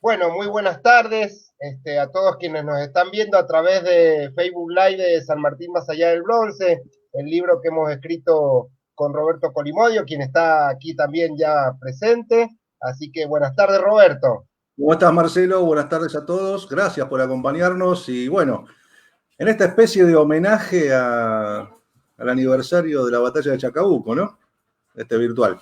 Bueno, muy buenas tardes a todos quienes nos están viendo a través de Facebook Live de San Martín Más Allá del Bronce, el libro que hemos escrito con Roberto Colimodio, quien está aquí también ya presente. Así que buenas tardes, Roberto. ¿Cómo estás, Marcelo? Buenas tardes a todos. Gracias por acompañarnos. Y bueno, en esta especie de homenaje al aniversario de la batalla de Chacabuco, ¿no? Virtual.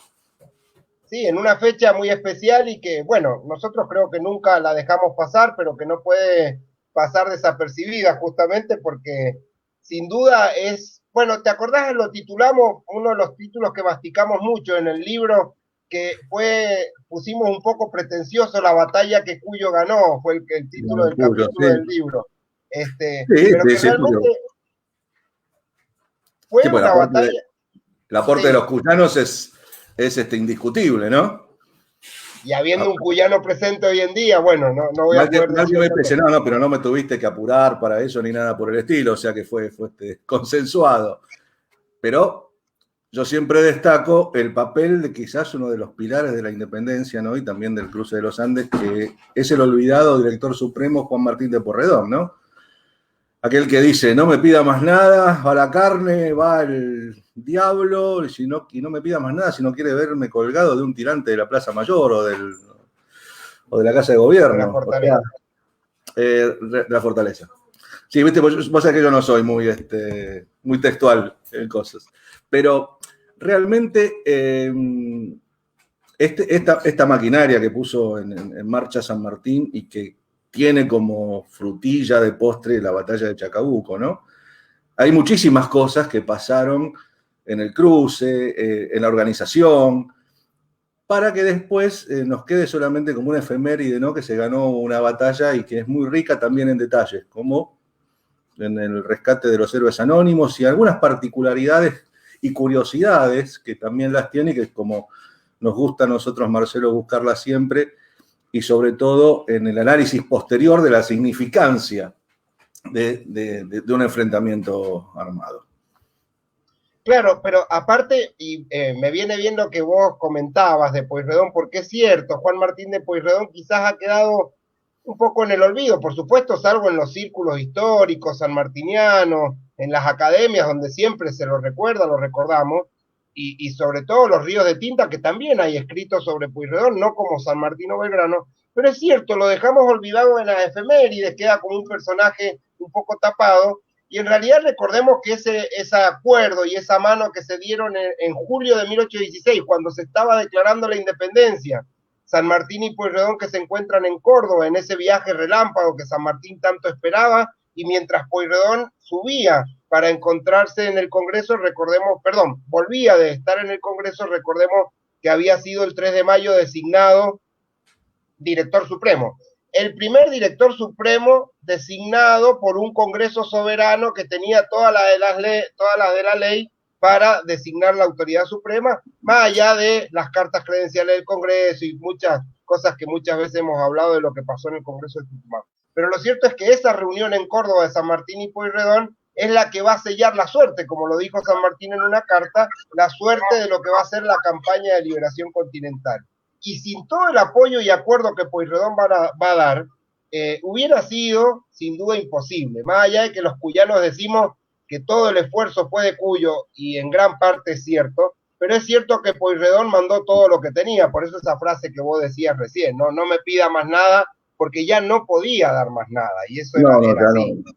Sí, en una fecha muy especial y que, bueno, nosotros creo que nunca la dejamos pasar, pero que no puede pasar desapercibida justamente porque sin duda es, bueno, ¿te acordás? Lo titulamos, uno de los títulos que masticamos mucho en el libro, que pusimos un poco pretencioso la batalla que Cuyo ganó, fue el título del Cuyo, capítulo sí. del libro. Sí, Pero sí, que sí, realmente Cuyo. Sí, fue pues una batalla, el aporte de sí, los cuyanos es indiscutible, ¿no? y habiendo un cuyano presente hoy en día, bueno, no voy a poder Mal decir que me otra pese, cosa. no, pero no me tuviste que apurar para eso ni nada por el estilo, o sea que fue consensuado. Pero yo siempre destaco el papel de quizás uno de los pilares de la independencia, ¿no? Y también del cruce de los Andes, que es el olvidado director supremo Juan Martín de Porredón, ¿no? Aquel que dice, no me pida más nada, va la carne, va el diablo, y no me pida más nada si no quiere verme colgado de un tirante de la Plaza Mayor o de la Casa de De la Gobierno, o sea, fortaleza. de la fortaleza. Sí, viste, vos sabés que yo no soy muy textual en cosas, pero realmente esta maquinaria que puso en marcha San Martín y que tiene como frutilla de postre la batalla de Chacabuco, ¿no? Hay muchísimas cosas que pasaron en el cruce, en la organización, para que después nos quede solamente como una efeméride, ¿no? Que se ganó una batalla y que es muy rica también en detalles, como en el rescate de los héroes anónimos y algunas particularidades y curiosidades que también las tiene y que como nos gusta a nosotros, Marcelo, buscarlas siempre y sobre todo en el análisis posterior de la significancia de un enfrentamiento armado. Claro, pero aparte, y me viene bien lo que vos comentabas de Pueyrredón, porque es cierto, Juan Martín de Pueyrredón quizás ha quedado un poco en el olvido, por supuesto, salvo en los círculos históricos sanmartinianos, en las academias donde siempre se lo recuerda, lo recordamos, y sobre todo los ríos de tinta, que también hay escritos sobre Pueyrredón, no como San Martín o Belgrano, pero es cierto, lo dejamos olvidado en las efemérides, queda como un personaje un poco tapado, y en realidad recordemos que ese acuerdo y esa mano que se dieron en julio de 1816, cuando se estaba declarando la independencia, San Martín y Pueyrredón que se encuentran en Córdoba en ese viaje relámpago que San Martín tanto esperaba, y mientras Pueyrredón subía para encontrarse en el Congreso, recordemos, perdón, volvía de estar en el Congreso, recordemos que había sido el 3 de mayo designado director supremo. El primer director supremo designado por un Congreso soberano que tenía todas las de la ley para designar la autoridad suprema, más allá de las cartas credenciales del Congreso y muchas cosas que muchas veces hemos hablado de lo que pasó en el Congreso de Tucumán. Pero lo cierto es que esa reunión en Córdoba de San Martín y Pueyrredón es la que va a sellar la suerte, como lo dijo San Martín en una carta, la suerte de lo que va a ser la campaña de liberación continental. Y sin todo el apoyo y acuerdo que Pueyrredón va a dar, hubiera sido sin duda imposible. Más allá de que los cuyanos decimos que todo el esfuerzo fue de Cuyo, y en gran parte es cierto, pero es cierto que Pueyrredón mandó todo lo que tenía, por eso esa frase que vos decías recién, no me pida más nada, porque ya no podía dar más nada, y eso No, era ya así. no.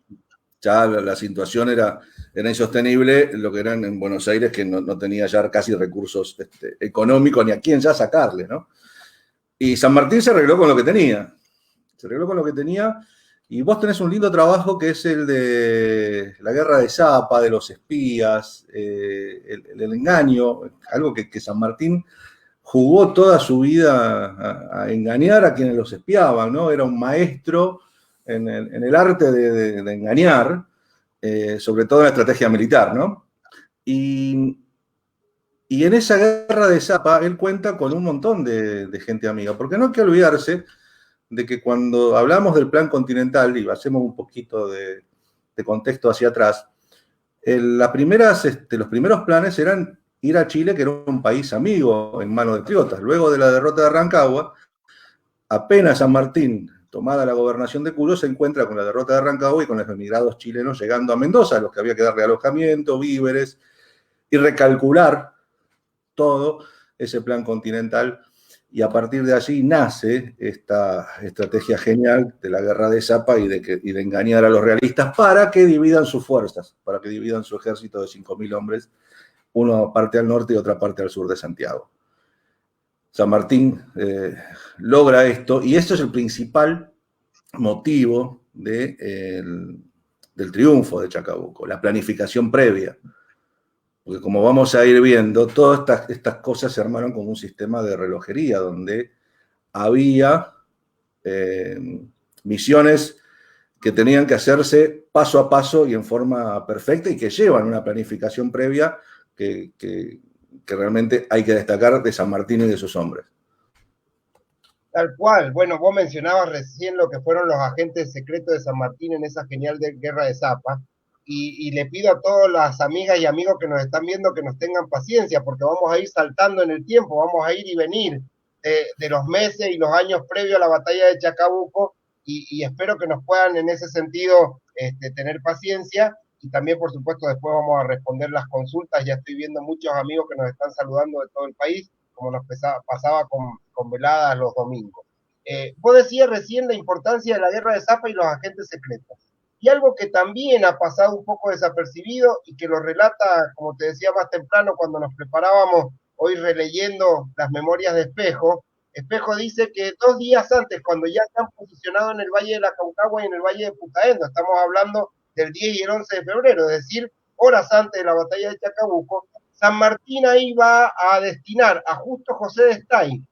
Ya la situación era insostenible, lo que eran en Buenos Aires, que no tenía ya casi recursos económicos ni a quién ya sacarle, ¿no? Y San Martín se arregló con lo que tenía. Se arregló con lo que tenía. Y vos tenés un lindo trabajo que es el de la guerra de Zapa, de los espías, el engaño, algo que San Martín jugó toda su vida a engañar a quienes los espiaban, ¿no? Era un maestro en el arte de engañar, sobre todo en la estrategia militar, ¿no? Y, y en esa guerra de Zapa, él cuenta con un montón de gente amiga, porque no hay que olvidarse de que cuando hablamos del plan continental, y hacemos un poquito de contexto hacia atrás, los primeros planes eran ir a Chile, que era un país amigo en manos de Triotas. Luego de la derrota de Rancagua, Apenas San Martín, tomada la gobernación de Cuyo, se encuentra con la derrota de Rancagua y con los emigrados chilenos llegando a Mendoza, a los que había que darle alojamiento, víveres y recalcular todo ese plan continental. Y a partir de allí nace esta estrategia genial de la guerra de Zapa y de engañar a los realistas para que dividan sus fuerzas, para que dividan su ejército de 5.000 hombres, una parte al norte y otra parte al sur de Santiago. San Martín logra esto, y esto es el principal motivo del triunfo de Chacabuco, la planificación previa. Porque como vamos a ir viendo, todas estas cosas se armaron como un sistema de relojería, donde había misiones que tenían que hacerse paso a paso y en forma perfecta y que llevan una planificación previa que realmente hay que destacar de San Martín y de sus hombres. Tal cual. Bueno, vos mencionabas recién lo que fueron los agentes secretos de San Martín en esa genial guerra de Zapa. Y le pido a todas las amigas y amigos que nos están viendo que nos tengan paciencia, porque vamos a ir saltando en el tiempo, vamos a ir y venir de los meses y los años previos a la batalla de Chacabuco, y espero que nos puedan en ese sentido tener paciencia, y también por supuesto después vamos a responder las consultas. Ya estoy viendo muchos amigos que nos están saludando de todo el país, como nos pasaba con veladas los domingos. Vos decías recién la importancia de la guerra de Zapa y los agentes secretos. Y algo que también ha pasado un poco desapercibido y que lo relata, como te decía más temprano, cuando nos preparábamos hoy releyendo las memorias de Espejo. Espejo dice que 2 días antes, cuando ya se han posicionado en el Valle de la Concagua y en el Valle de Putaendo, estamos hablando del 10 y el 11 de febrero, es decir, horas antes de la batalla de Chacabuco, San Martín ahí va a destinar a Justo José de Stein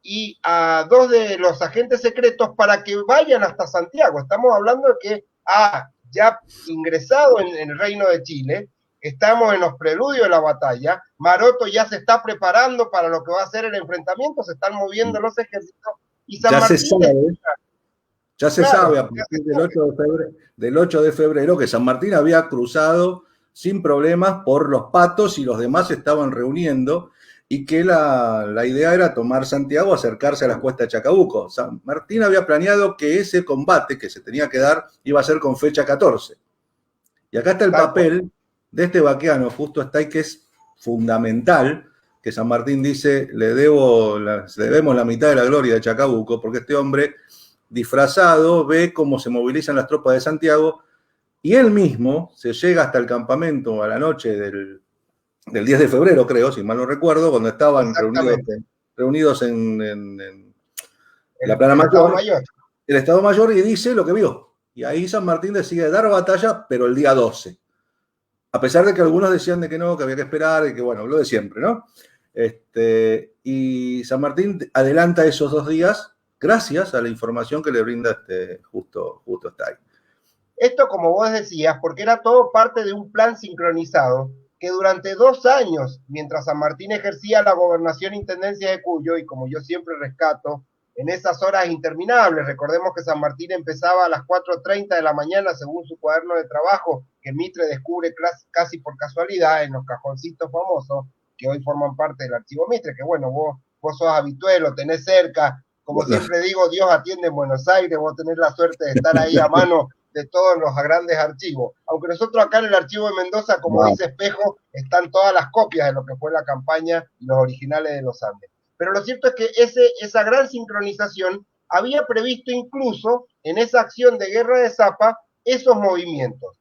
y a 2 de los agentes secretos para que vayan hasta Santiago. Estamos hablando de que ya ingresado en el Reino de Chile, estamos en los preludios de la batalla, Maroto ya se está preparando para lo que va a ser el enfrentamiento, se están moviendo los ejércitos, y San Martín... Ya se sabe a partir del 8 de febrero que San Martín había cruzado sin problemas por los Patos y los demás se estaban reuniendo, y que la idea era tomar Santiago, acercarse a las cuestas de Chacabuco. San Martín había planeado que ese combate que se tenía que dar iba a ser con fecha 14. Y acá está el papel de este vaqueano, Justo Stay, que es fundamental, que San Martín dice, le debemos la mitad de la gloria de Chacabuco, porque este hombre disfrazado ve cómo se movilizan las tropas de Santiago, y él mismo se llega hasta el campamento a la noche del 10 de febrero, creo, si mal no recuerdo, cuando estaban reunidos en la Plana Mayor, el Estado Mayor, y dice lo que vio. Y ahí San Martín decide dar batalla, pero el día 12. A pesar de que algunos decían de que no, que había que esperar, y que bueno, lo de siempre, ¿no? Y San Martín adelanta esos 2 días gracias a la información que le brinda Justo Stay. Esto, como vos decías, porque era todo parte de un plan sincronizado que durante 2 años, mientras San Martín ejercía la gobernación intendencia de Cuyo, y como yo siempre rescato, en esas horas interminables, recordemos que San Martín empezaba a las 4:30 de la mañana, según su cuaderno de trabajo, que Mitre descubre casi por casualidad en los cajoncitos famosos, que hoy forman parte del archivo Mitre, que bueno, vos sos habitué, lo tenés cerca, como siempre digo, Dios atiende en Buenos Aires, vos tenés la suerte de estar ahí a mano de todos los grandes archivos. Aunque nosotros acá en el archivo de Mendoza, como dice Espejo, están todas las copias de lo que fue la campaña y los originales de los Andes. Pero lo cierto es que esa gran sincronización había previsto incluso en esa acción de guerra de Zapa esos movimientos.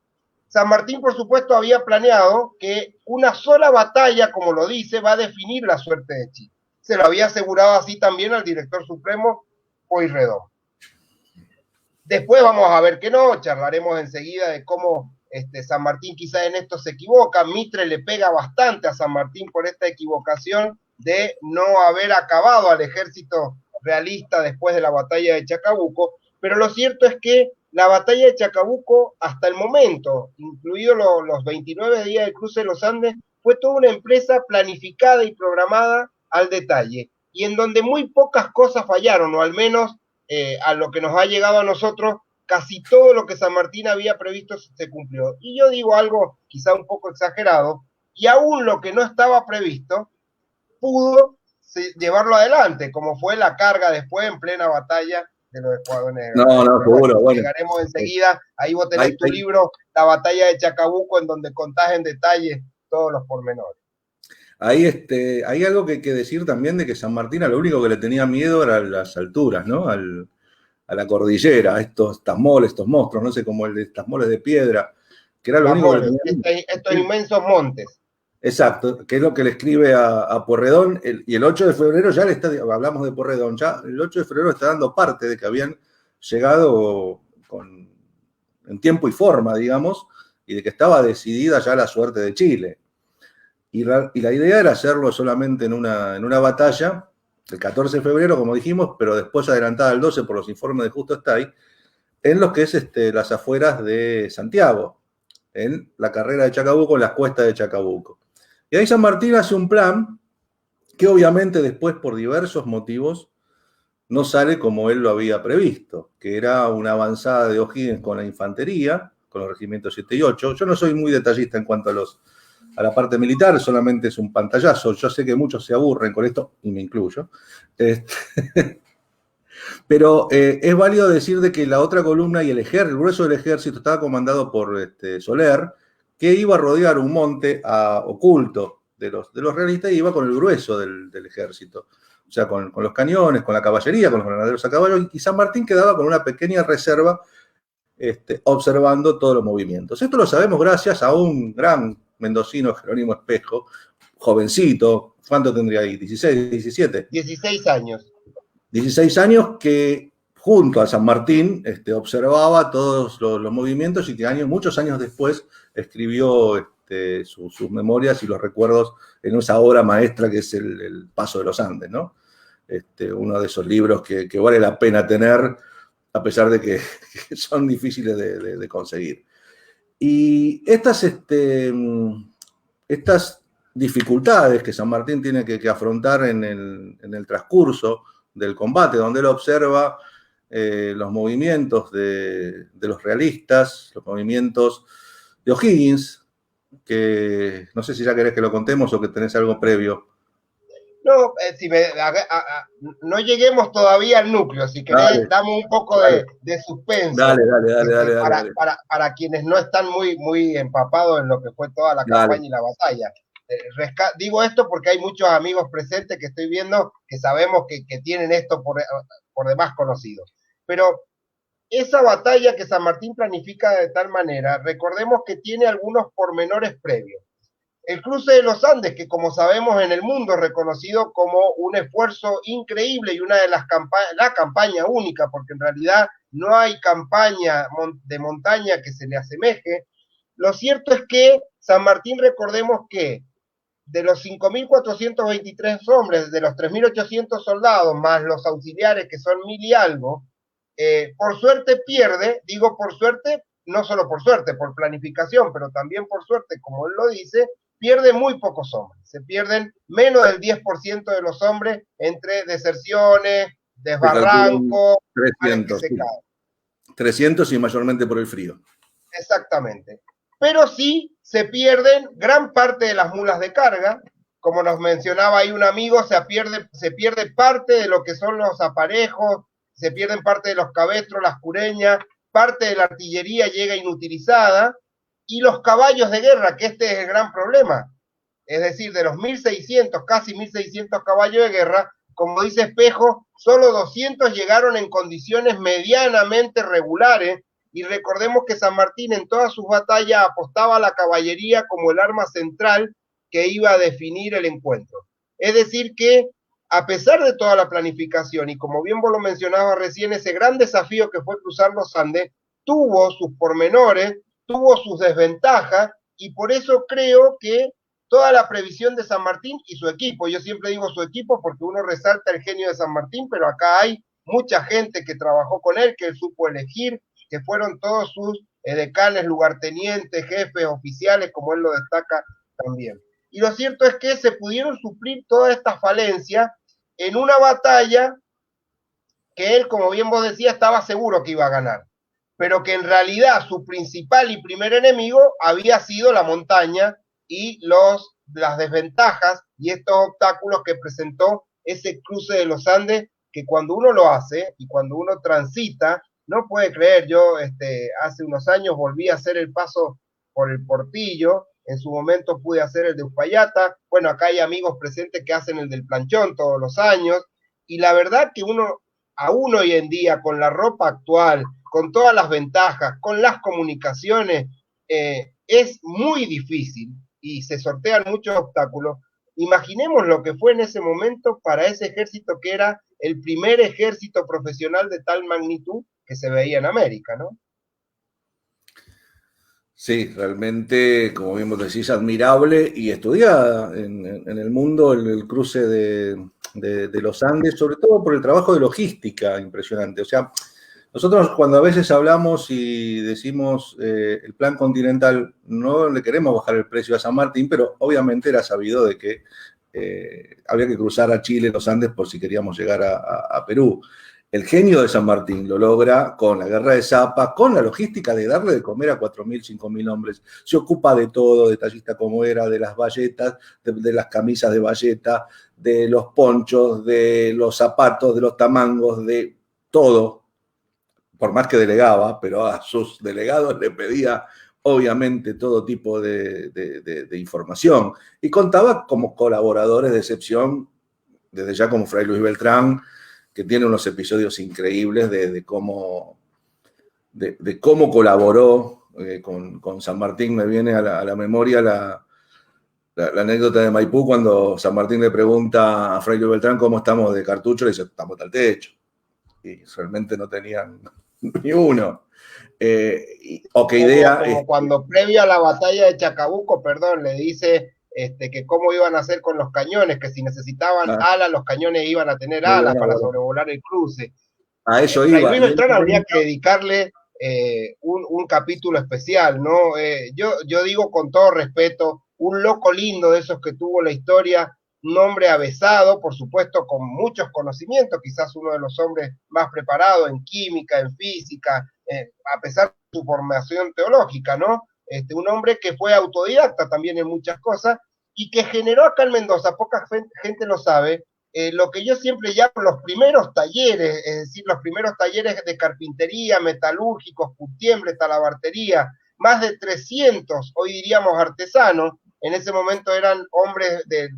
San Martín, por supuesto, había planeado que una sola batalla, como lo dice, va a definir la suerte de Chile. Se lo había asegurado así también al director supremo, Pueyrredón. Después vamos a ver que no, charlaremos enseguida de cómo San Martín quizá en esto se equivoca. Mitre le pega bastante a San Martín por esta equivocación de no haber acabado al ejército realista después de la batalla de Chacabuco, pero lo cierto es que la batalla de Chacabuco, hasta el momento, incluidos los 29 días del cruce de los Andes, fue toda una empresa planificada y programada al detalle, y en donde muy pocas cosas fallaron, o al menos a lo que nos ha llegado a nosotros, casi todo lo que San Martín había previsto se cumplió. Y yo digo algo quizá un poco exagerado, y aún lo que no estaba previsto pudo llevarlo adelante, como fue la carga después en plena batalla de los escuadrones de guerra. No, no, seguro, bueno. Llegaremos enseguida, ahí vos tenés tu libro, La batalla de Chacabuco, en donde contás en detalle todos los pormenores. Ahí hay algo que hay que decir también de que San Martín a lo único que le tenía miedo era a las alturas, ¿no? A la cordillera, a estos tamoles, estos monstruos, no sé, como el de tamoles de piedra, que era lo único que le tenía miedo. Estos inmensos montes. Exacto, que es lo que le escribe a Porredón, y el 8 de febrero ya le está, hablamos de Porredón, ya el 8 de febrero está dando parte de que habían llegado en tiempo y forma, digamos, y de que estaba decidida ya la suerte de Chile. Y la idea era hacerlo solamente en una batalla, el 14 de febrero, como dijimos, pero después adelantada al 12 por los informes de Justo Estay, en lo que es las afueras de Santiago, en la carrera de Chacabuco, en las cuestas de Chacabuco. Y ahí San Martín hace un plan que obviamente después, por diversos motivos, no sale como él lo había previsto, que era una avanzada de O'Higgins con la infantería, con los regimientos 7 y 8. Yo no soy muy detallista en cuanto a la parte militar, solamente es un pantallazo. Yo sé que muchos se aburren con esto, y me incluyo. Pero es válido decir de que la otra columna y el grueso del ejército estaba comandado por Soler, que iba a rodear un monte oculto de los realistas y iba con el grueso del ejército. O sea, con los cañones, con la caballería, con los granaderos a caballo, y San Martín quedaba con una pequeña reserva observando todos los movimientos. Esto lo sabemos gracias a un gran mendocino, Jerónimo Espejo, jovencito. ¿Cuánto tendría ahí? ¿16, 17? 16 años. 16 años, que junto a San Martín observaba todos los movimientos y que muchos años después escribió sus memorias y los recuerdos en esa obra maestra que es el Paso de los Andes, ¿no? Uno de esos libros que vale la pena tener, a pesar de que son difíciles de conseguir. Y estas dificultades que San Martín tiene que afrontar en el transcurso del combate, donde él observa los movimientos de los realistas, los movimientos de O'Higgins, que no sé si ya querés que lo contemos o que tenés algo previo. No, no lleguemos todavía al núcleo, si querés, damos un poco de suspenso. Dale. Para quienes no están muy empapados en lo que fue toda la campaña y la batalla. Digo esto porque hay muchos amigos presentes que estoy viendo que sabemos que tienen esto por demás conocido. Pero esa batalla que San Martín planifica de tal manera, recordemos que tiene algunos pormenores previos. El cruce de los Andes, que como sabemos en el mundo es reconocido como un esfuerzo increíble y una de las la campaña única, porque en realidad no hay campaña de montaña que se le asemeje. Lo cierto es que San Martín, recordemos que de los 5.423 hombres, de los 3.800 soldados, más los auxiliares que son 1.000 y algo, por suerte pierde, digo por suerte, no solo por suerte, por planificación, pero también por suerte, como él lo dice, pierde muy pocos hombres, se pierden menos del 10% de los hombres entre deserciones, desbarrancos, 300, sí. 300 y mayormente por el frío. Exactamente. Pero sí se pierden gran parte de las mulas de carga, como nos mencionaba ahí un amigo, se pierde parte de lo que son los aparejos, se pierden parte de los cabestros, las cureñas, parte de la artillería llega inutilizada, y los caballos de guerra, que este es el gran problema. Es decir, de los 1.600, casi 1.600 caballos de guerra, como dice Espejo, solo 200 llegaron en condiciones medianamente regulares, y recordemos que San Martín en todas sus batallas apostaba a la caballería como el arma central que iba a definir el encuentro. Es decir que, a pesar de toda la planificación, y como bien vos lo mencionabas recién, ese gran desafío que fue cruzar los Andes, tuvo sus pormenores, tuvo sus desventajas, y por eso creo que toda la previsión de San Martín y su equipo, yo siempre digo su equipo porque uno resalta el genio de San Martín, pero acá hay mucha gente que trabajó con él, que él supo elegir, que fueron todos sus decanes, lugartenientes, jefes, oficiales, como él lo destaca también. Y lo cierto es que se pudieron suplir todas estas falencias en una batalla que él, como bien vos decías, estaba seguro que iba a ganar, pero que en realidad su principal y primer enemigo había sido la montaña y las desventajas y estos obstáculos que presentó ese cruce de los Andes, que cuando uno lo hace y cuando uno transita, no puede creer. Yo hace unos años volví a hacer el paso por el Portillo, en su momento pude hacer el de Uspallata, bueno, acá hay amigos presentes que hacen el del Planchón todos los años, y la verdad que aún hoy en día, con la ropa actual, con todas las ventajas, con las comunicaciones, es muy difícil y se sortean muchos obstáculos. Imaginemos lo que fue en ese momento para ese ejército que era el primer ejército profesional de tal magnitud que se veía en América, ¿no? Sí, realmente, como bien vos decís, admirable y estudiada en el mundo el cruce de los Andes, sobre todo por el trabajo de logística impresionante. O sea, nosotros cuando a veces hablamos y decimos el plan continental, no le queremos bajar el precio a San Martín, pero obviamente era sabido de que había que cruzar a Chile, los Andes, por si queríamos llegar a Perú. El genio de San Martín lo logra con la guerra de Zapa, con la logística de darle de comer a 4.000, 5.000 hombres. Se ocupa de todo, detallista como era, de las bayetas, de las camisas de bayeta, de los ponchos, de los zapatos, de los tamangos, de todo. Por más que delegaba, pero a sus delegados le pedía obviamente todo tipo de información. Y contaba como colaboradores de excepción, desde ya como Fray Luis Beltrán, que tiene unos episodios increíbles de cómo colaboró con San Martín. Me viene a la memoria la anécdota de Maipú cuando San Martín le pregunta a Fray Luis Beltrán cómo estamos de cartucho, le dice, estamos al techo. Y realmente no tenían ni uno. O qué idea. Como cuando previo a la batalla de Chacabuco, perdón, le dice que cómo iban a hacer con los cañones, que si necesitaban alas, los cañones iban a tener alas para sobrevolar el cruce. A eso Fray iba. Luis Beltrán habría que dedicarle un capítulo especial, ¿no? Yo digo con todo respeto, un loco lindo de esos que tuvo la historia, un hombre avesado, por supuesto, con muchos conocimientos, quizás uno de los hombres más preparados en química, en física, a pesar de su formación teológica, ¿no? Un hombre que fue autodidacta también en muchas cosas y que generó acá en Mendoza, poca gente lo sabe, lo que yo siempre llamo los primeros talleres, es decir, los primeros talleres de carpintería, metalúrgicos, putiembre, talabartería, más de 300, hoy diríamos artesanos, en ese momento eran hombres de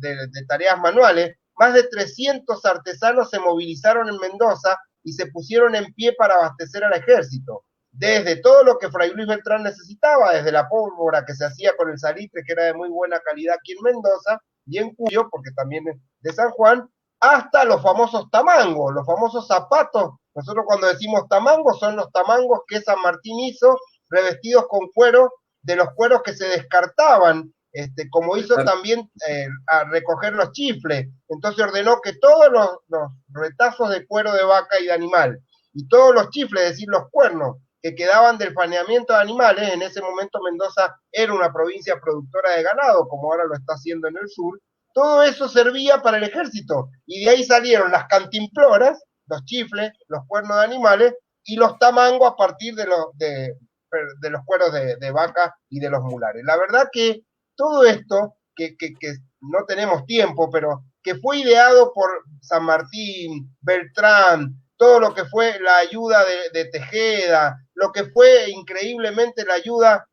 tareas manuales, más de 300 artesanos se movilizaron en Mendoza y se pusieron en pie para abastecer al ejército. Desde todo lo que Fray Luis Beltrán necesitaba, desde la pólvora que se hacía con el salitre, que era de muy buena calidad aquí en Mendoza, y en Cuyo, porque también es de San Juan, hasta los famosos tamangos, los famosos zapatos. Nosotros cuando decimos tamangos, son los tamangos que San Martín hizo, revestidos con cuero, de los cueros que se descartaban, como hizo también a recoger los chifles. Entonces ordenó que todos los retazos de cuero de vaca y de animal, y todos los chifles, es decir, los cuernos, que quedaban del faneamiento de animales, en ese momento Mendoza era una provincia productora de ganado, como ahora lo está haciendo en el sur, todo eso servía para el ejército, y de ahí salieron las cantimploras, los chifles, los cuernos de animales, y los tamangos a partir de los cueros de vaca y de los mulares. La verdad que todo esto, que no tenemos tiempo, pero que fue ideado por San Martín, Beltrán, todo lo que fue la ayuda de Tejeda, lo que fue increíblemente la ayuda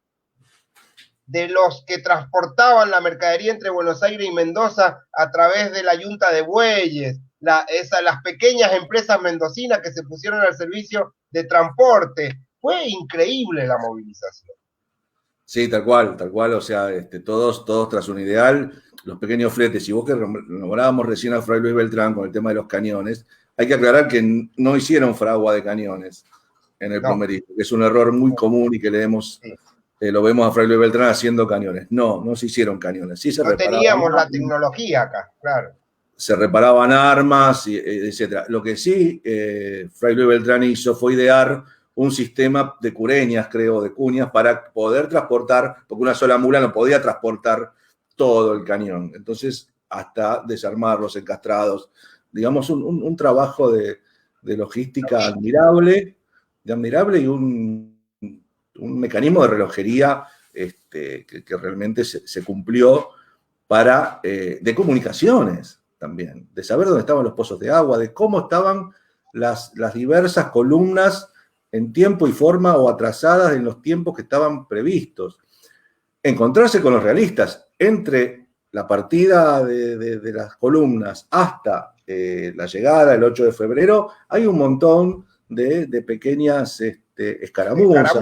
de los que transportaban la mercadería entre Buenos Aires y Mendoza a través de la Yunta de Bueyes, las pequeñas empresas mendocinas que se pusieron al servicio de transporte. Fue increíble la movilización. Sí, tal cual, o sea, todos tras un ideal, los pequeños fletes, y vos que nombrábamos recién a Fray Luis Beltrán con el tema de los cañones, hay que aclarar que no hicieron fragua de cañones en el plumerismo, que es un error muy común y que lo vemos a Fray Luis Beltrán haciendo cañones. No se hicieron cañones. Sí no teníamos la tecnología acá, claro. Se reparaban armas, etc. Lo que sí Fray Luis Beltrán hizo fue idear un sistema de cureñas, creo, de cuñas, para poder transportar, porque una sola mula no podía transportar todo el cañón. Entonces, hasta desarmarlos, encastrados. Digamos, un trabajo de logística admirable y un mecanismo de relojería que realmente se cumplió de comunicaciones también, de saber dónde estaban los pozos de agua, de cómo estaban las diversas columnas en tiempo y forma o atrasadas en los tiempos que estaban previstos. Encontrarse con los realistas entre la partida de las columnas hasta la llegada el 8 de febrero, hay un montón de pequeñas escaramuzas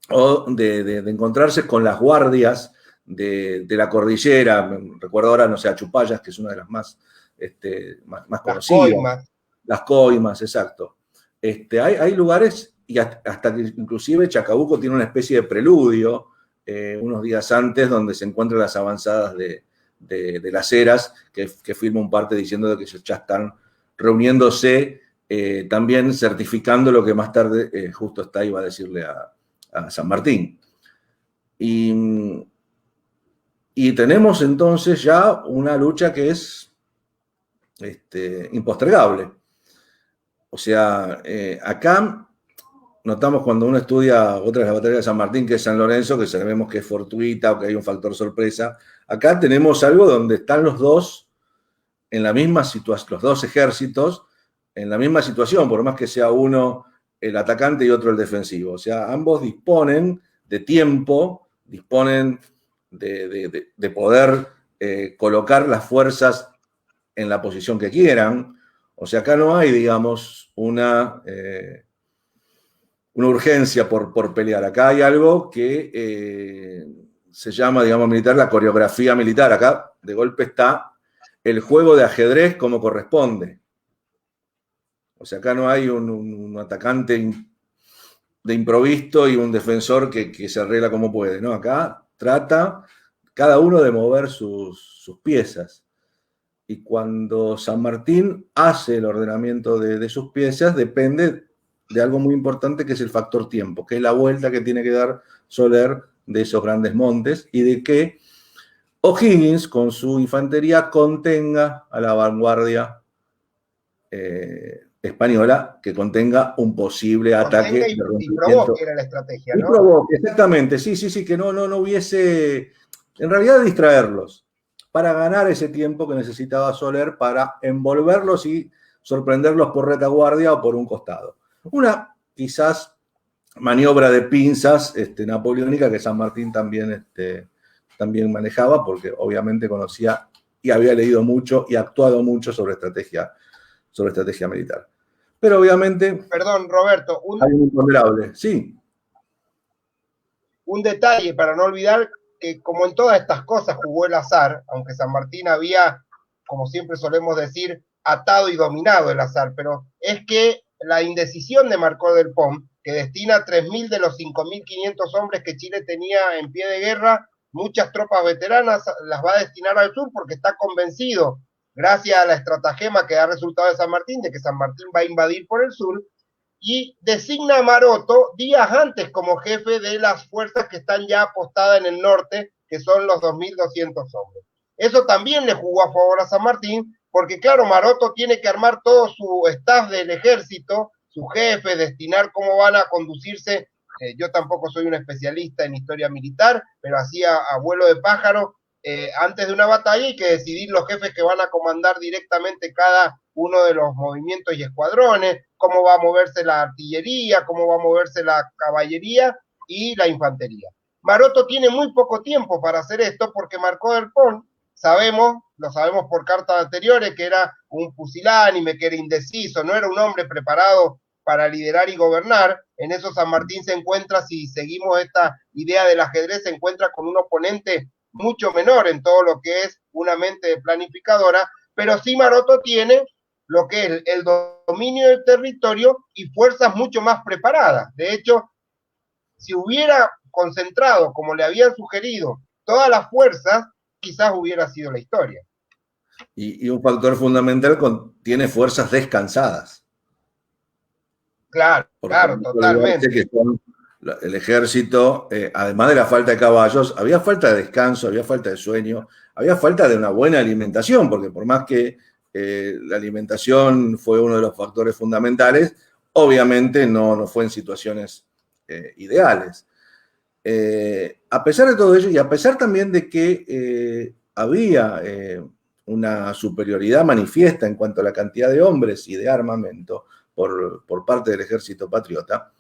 o de encontrarse con las guardias de la cordillera. Recuerdo ahora, no sé, a Chupayas, que es una de las más conocidas. Las coimas, exacto. Hay lugares, y hasta que inclusive Chacabuco tiene una especie de preludio, unos días antes, donde se encuentran las avanzadas de las Heras, que firma un parte diciendo que ya están reuniéndose, también certificando lo que más tarde justo está iba a decirle a San Martín. Y tenemos entonces ya una lucha que es impostergable. O sea, acá notamos cuando uno estudia otras de las batallas de San Martín, que es San Lorenzo, que sabemos que es fortuita o que hay un factor sorpresa. Acá tenemos algo donde están los dos en la misma situación, los dos ejércitos en la misma situación, por más que sea uno el atacante y otro el defensivo. O sea, ambos disponen de tiempo, disponen de poder colocar las fuerzas en la posición que quieran. O sea, acá no hay, digamos, una urgencia por pelear. Acá hay algo que se llama, digamos, militar, la coreografía militar. Acá, de golpe, está el juego de ajedrez como corresponde. O sea, acá no hay un atacante de improviso y un defensor que se arregla como puede, ¿no? Acá trata cada uno de mover sus piezas. Y cuando San Martín hace el ordenamiento de sus piezas, depende de algo muy importante, que es el factor tiempo, que es la vuelta que tiene que dar Soler de esos grandes montes, y de que O'Higgins, con su infantería, contenga a la vanguardia española, que contenga un posible ataque. Y provoque era la estrategia, ¿no? Y provoque, exactamente, sí, que no hubiese, en realidad, distraerlos, para ganar ese tiempo que necesitaba Soler para envolverlos y sorprenderlos por retaguardia o por un costado. Una, quizás, maniobra de pinzas napoleónica que San Martín también manejaba, porque obviamente conocía y había leído mucho y actuado mucho sobre estrategia militar. Pero obviamente... Perdón, Roberto. Hay un imponderable, sí. Un detalle para no olvidar que, como en todas estas cosas, jugó el azar, aunque San Martín había, como siempre solemos decir, atado y dominado el azar, pero es que la indecisión de Marcó del Pom, que destina 3.000 de los 5.500 hombres que Chile tenía en pie de guerra, muchas tropas veteranas, las va a destinar al sur porque está convencido, gracias a la estratagema que da resultado de San Martín, de que San Martín va a invadir por el sur, y designa a Maroto días antes como jefe de las fuerzas que están ya apostadas en el norte, que son los 2.200 hombres. Eso también le jugó a favor a San Martín, porque claro, Maroto tiene que armar todo su staff del ejército, su jefe, destinar cómo van a conducirse. Yo tampoco soy un especialista en historia militar, pero así a vuelo de pájaro, antes de una batalla hay que decidir los jefes que van a comandar directamente cada uno de los movimientos y escuadrones, cómo va a moverse la artillería, cómo va a moverse la caballería y la infantería. Maroto tiene muy poco tiempo para hacer esto porque Marcó del Pont, lo sabemos por cartas anteriores, que era un pusilánime, que era indeciso, no era un hombre preparado para liderar y gobernar. En eso San Martín se encuentra, si seguimos esta idea del ajedrez, se encuentra con un oponente mucho menor en todo lo que es una mente planificadora, pero sí Maroto tiene lo que es el dominio del territorio y fuerzas mucho más preparadas. De hecho, si hubiera concentrado, como le habían sugerido, todas las fuerzas, quizás hubiera sido la historia. Y un factor fundamental, tiene fuerzas descansadas. Claro, totalmente. Que son el ejército, además de la falta de caballos, había falta de descanso, había falta de sueño, había falta de una buena alimentación, porque por más que la alimentación fue uno de los factores fundamentales, obviamente no fue en situaciones ideales. A pesar de todo ello, y a pesar también de que había una superioridad manifiesta en cuanto a la cantidad de hombres y de armamento por parte del ejército patriota,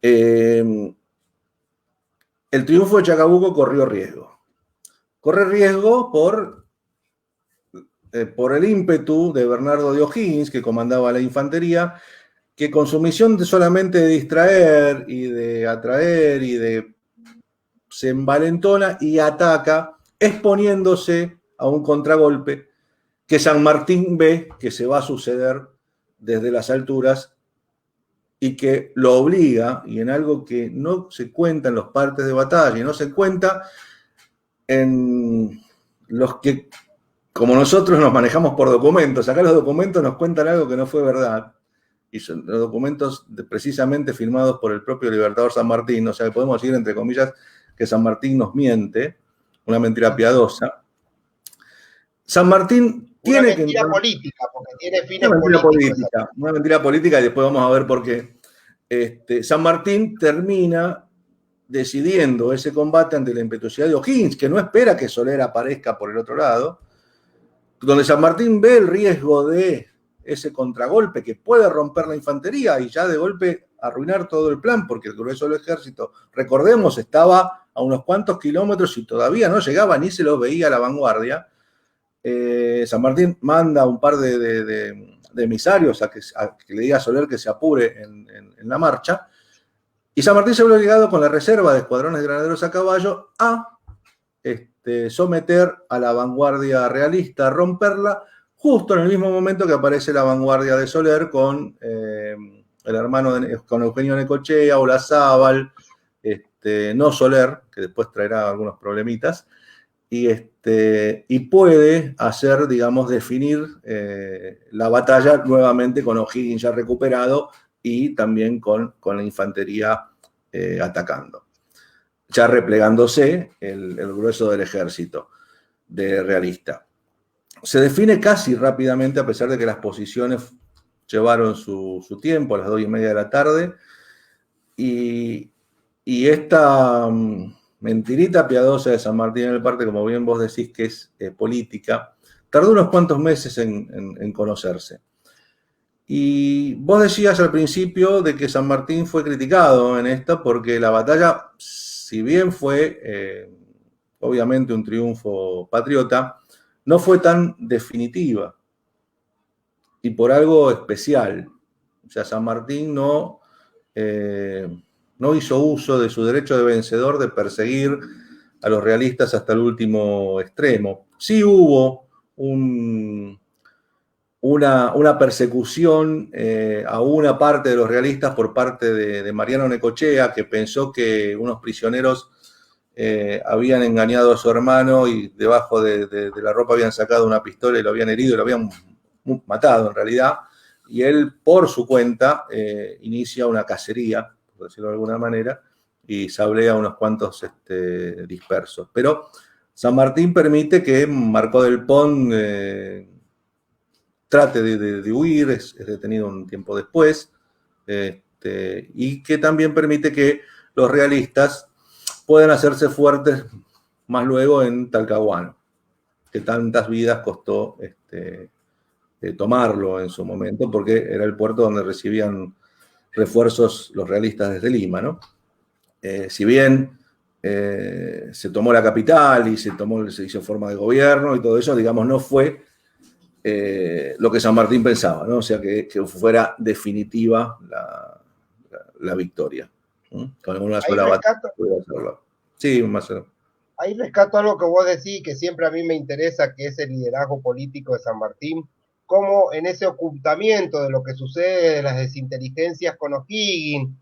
el triunfo de Chacabuco corrió riesgo. Corre riesgo por el ímpetu de Bernardo de O'Higgins, que comandaba la infantería, que con su misión de solamente de distraer y de atraer se envalentona y ataca, exponiéndose a un contragolpe que San Martín ve que se va a suceder desde las alturas y que lo obliga, y en algo que no se cuenta en los partes de batalla y no se cuenta en los que, como nosotros nos manejamos por documentos, acá los documentos nos cuentan algo que no fue verdad, y son los documentos precisamente firmados por el propio Libertador San Martín, o sea que podemos decir, entre comillas, que San Martín nos miente, una mentira piadosa. San Martín tiene que... Una mentira política, porque tiene fines una mentira políticos. Una mentira política, y después vamos a ver por qué. San Martín termina decidiendo ese combate ante la impetuosidad de O'Higgins, que no espera que Soler aparezca por el otro lado, donde San Martín ve el riesgo de ese contragolpe que puede romper la infantería y ya de golpe arruinar todo el plan, porque el grueso del ejército, recordemos, estaba a unos cuantos kilómetros y todavía no llegaba ni se lo veía a la vanguardia. San Martín manda un par de emisarios a que le diga a Soler que se apure en la marcha, y San Martín se ve obligado con la reserva de escuadrones de granaderos a caballo a someter a la vanguardia realista, a romperla, justo en el mismo momento que aparece la vanguardia de Soler con el hermano con Eugenio Necochea, Olazábal, no Soler, que después traerá algunos problemitas, y puede hacer, digamos, definir la batalla nuevamente con O'Higgins ya recuperado y también con la infantería atacando, ya replegándose el grueso del ejército de realista. Se define casi rápidamente, a pesar de que las posiciones llevaron su tiempo, a las 2:30 de la tarde, y esta mentirita piadosa de San Martín en el Parte, como bien vos decís que es política, tardó unos cuantos meses en conocerse. Y vos decías al principio de que San Martín fue criticado en esta porque la batalla, si bien fue obviamente un triunfo patriota, no fue tan definitiva y por algo especial. O sea, San Martín no hizo uso de su derecho de vencedor de perseguir a los realistas hasta el último extremo. Sí hubo una persecución a una parte de los realistas por parte de Mariano Necochea, que pensó que unos prisioneros habían engañado a su hermano y debajo de la ropa habían sacado una pistola y lo habían herido y lo habían matado en realidad. Y él, por su cuenta, inicia una cacería, por decirlo de alguna manera, y sablea a unos cuantos dispersos. Pero San Martín permite que Marcó del Pont trate de huir, es detenido un tiempo después, y que también permite que los realistas puedan hacerse fuertes más luego en Talcahuano, que tantas vidas costó tomarlo en su momento, porque era el puerto donde recibían refuerzos los realistas desde Lima, ¿no? Si bien se tomó la capital y se hizo forma de gobierno y todo eso, digamos, no fue lo que San Martín pensaba, ¿no? O sea, que fuera definitiva la victoria. Con una sola batalla. Sí, más o menos. Ahí rescato algo que vos decís, que siempre a mí me interesa, que es el liderazgo político de San Martín, cómo en ese ocultamiento de lo que sucede, de las desinteligencias con O'Higgins,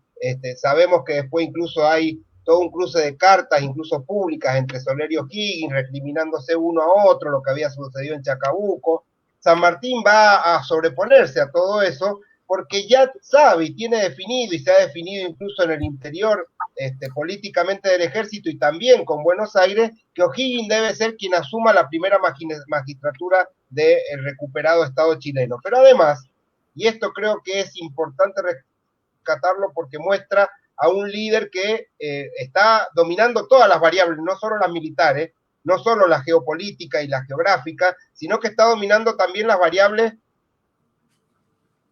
sabemos que después incluso hay todo un cruce de cartas, incluso públicas, entre Soler y O'Higgins, recriminándose uno a otro lo que había sucedido en Chacabuco. San Martín va a sobreponerse a todo eso porque ya sabe y tiene definido, y se ha definido incluso en el interior políticamente del ejército y también con Buenos Aires, que O'Higgins debe ser quien asuma la primera magistratura del recuperado Estado chileno. Pero además, y esto creo que es importante rescatarlo porque muestra a un líder que está dominando todas las variables, no solo las militares, no solo la geopolítica y la geográfica, sino que está dominando también las variables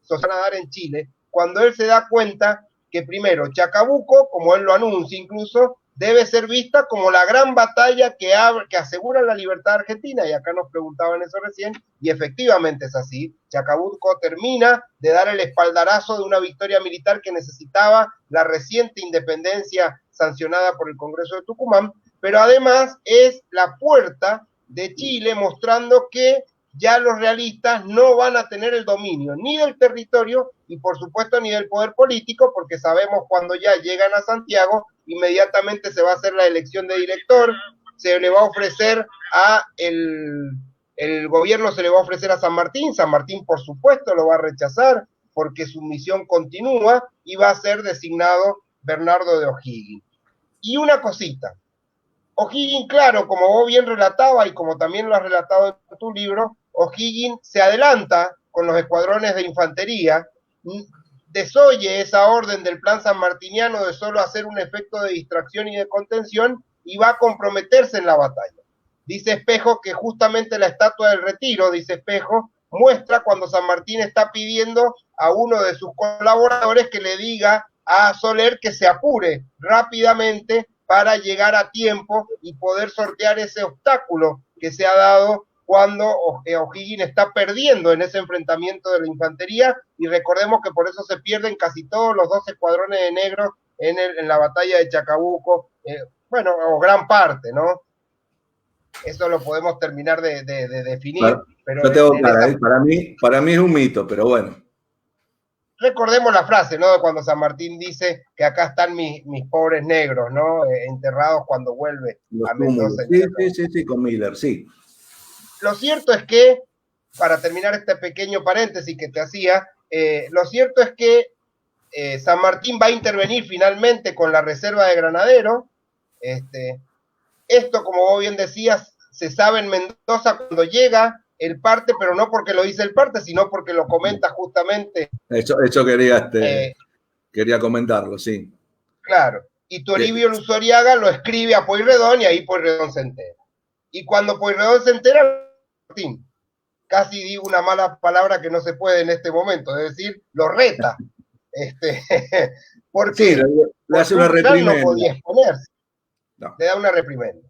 sociales a dar en Chile, cuando él se da cuenta que primero Chacabuco, como él lo anuncia incluso, debe ser vista como la gran batalla que asegura la libertad argentina, y acá nos preguntaban eso recién, y efectivamente es así. Chacabuco termina de dar el espaldarazo de una victoria militar que necesitaba la reciente independencia sancionada por el Congreso de Tucumán, pero además es la puerta de Chile mostrando que ya los realistas no van a tener el dominio ni del territorio y por supuesto ni del poder político, porque sabemos cuando ya llegan a Santiago, inmediatamente se va a hacer la elección de director, se le va a ofrecer a el gobierno, se le va a ofrecer a San Martín por supuesto lo va a rechazar porque su misión continúa y va a ser designado Bernardo de O'Higgins. Y una cosita, O'Higgins, claro, como vos bien relatabas y como también lo has relatado en tu libro, O'Higgins se adelanta con los escuadrones de infantería, desoye esa orden del plan sanmartiniano de solo hacer un efecto de distracción y de contención y va a comprometerse en la batalla. Dice Espejo que justamente la estatua del Retiro, dice Espejo, muestra cuando San Martín está pidiendo a uno de sus colaboradores que le diga a Soler que se apure rápidamente para llegar a tiempo y poder sortear ese obstáculo que se ha dado cuando O'Higgins está perdiendo en ese enfrentamiento de la infantería, y recordemos que por eso se pierden casi todos los 2 escuadrones de negros en la batalla de Chacabuco, bueno, o gran parte, ¿no? Eso lo podemos terminar de definir. Claro, pero yo tengo cara, para mí es un mito, pero bueno. Recordemos la frase, ¿no? Cuando San Martín dice que acá están mis pobres negros, ¿no? Enterrados cuando vuelve Los a Mendoza. Sí, con Miller, sí. Lo cierto es que, para terminar este pequeño paréntesis que te hacía, lo cierto es que San Martín va a intervenir finalmente con la reserva de Granadero. Esto, como vos bien decías, se sabe en Mendoza cuando llega el parte, pero no porque lo dice el parte, sino porque lo comenta justamente. Eso quería comentarlo, sí. Claro. Y Toribio Luzoriaga lo escribe a Pueyrredón y ahí Pueyrredón se entera. Y cuando Pueyrredón se entera, Martín, casi digo una mala palabra que no se puede en este momento, es decir, lo reta. Porque sí, le hace una reprimenda. No podía exponerse. No. Le da una reprimenda.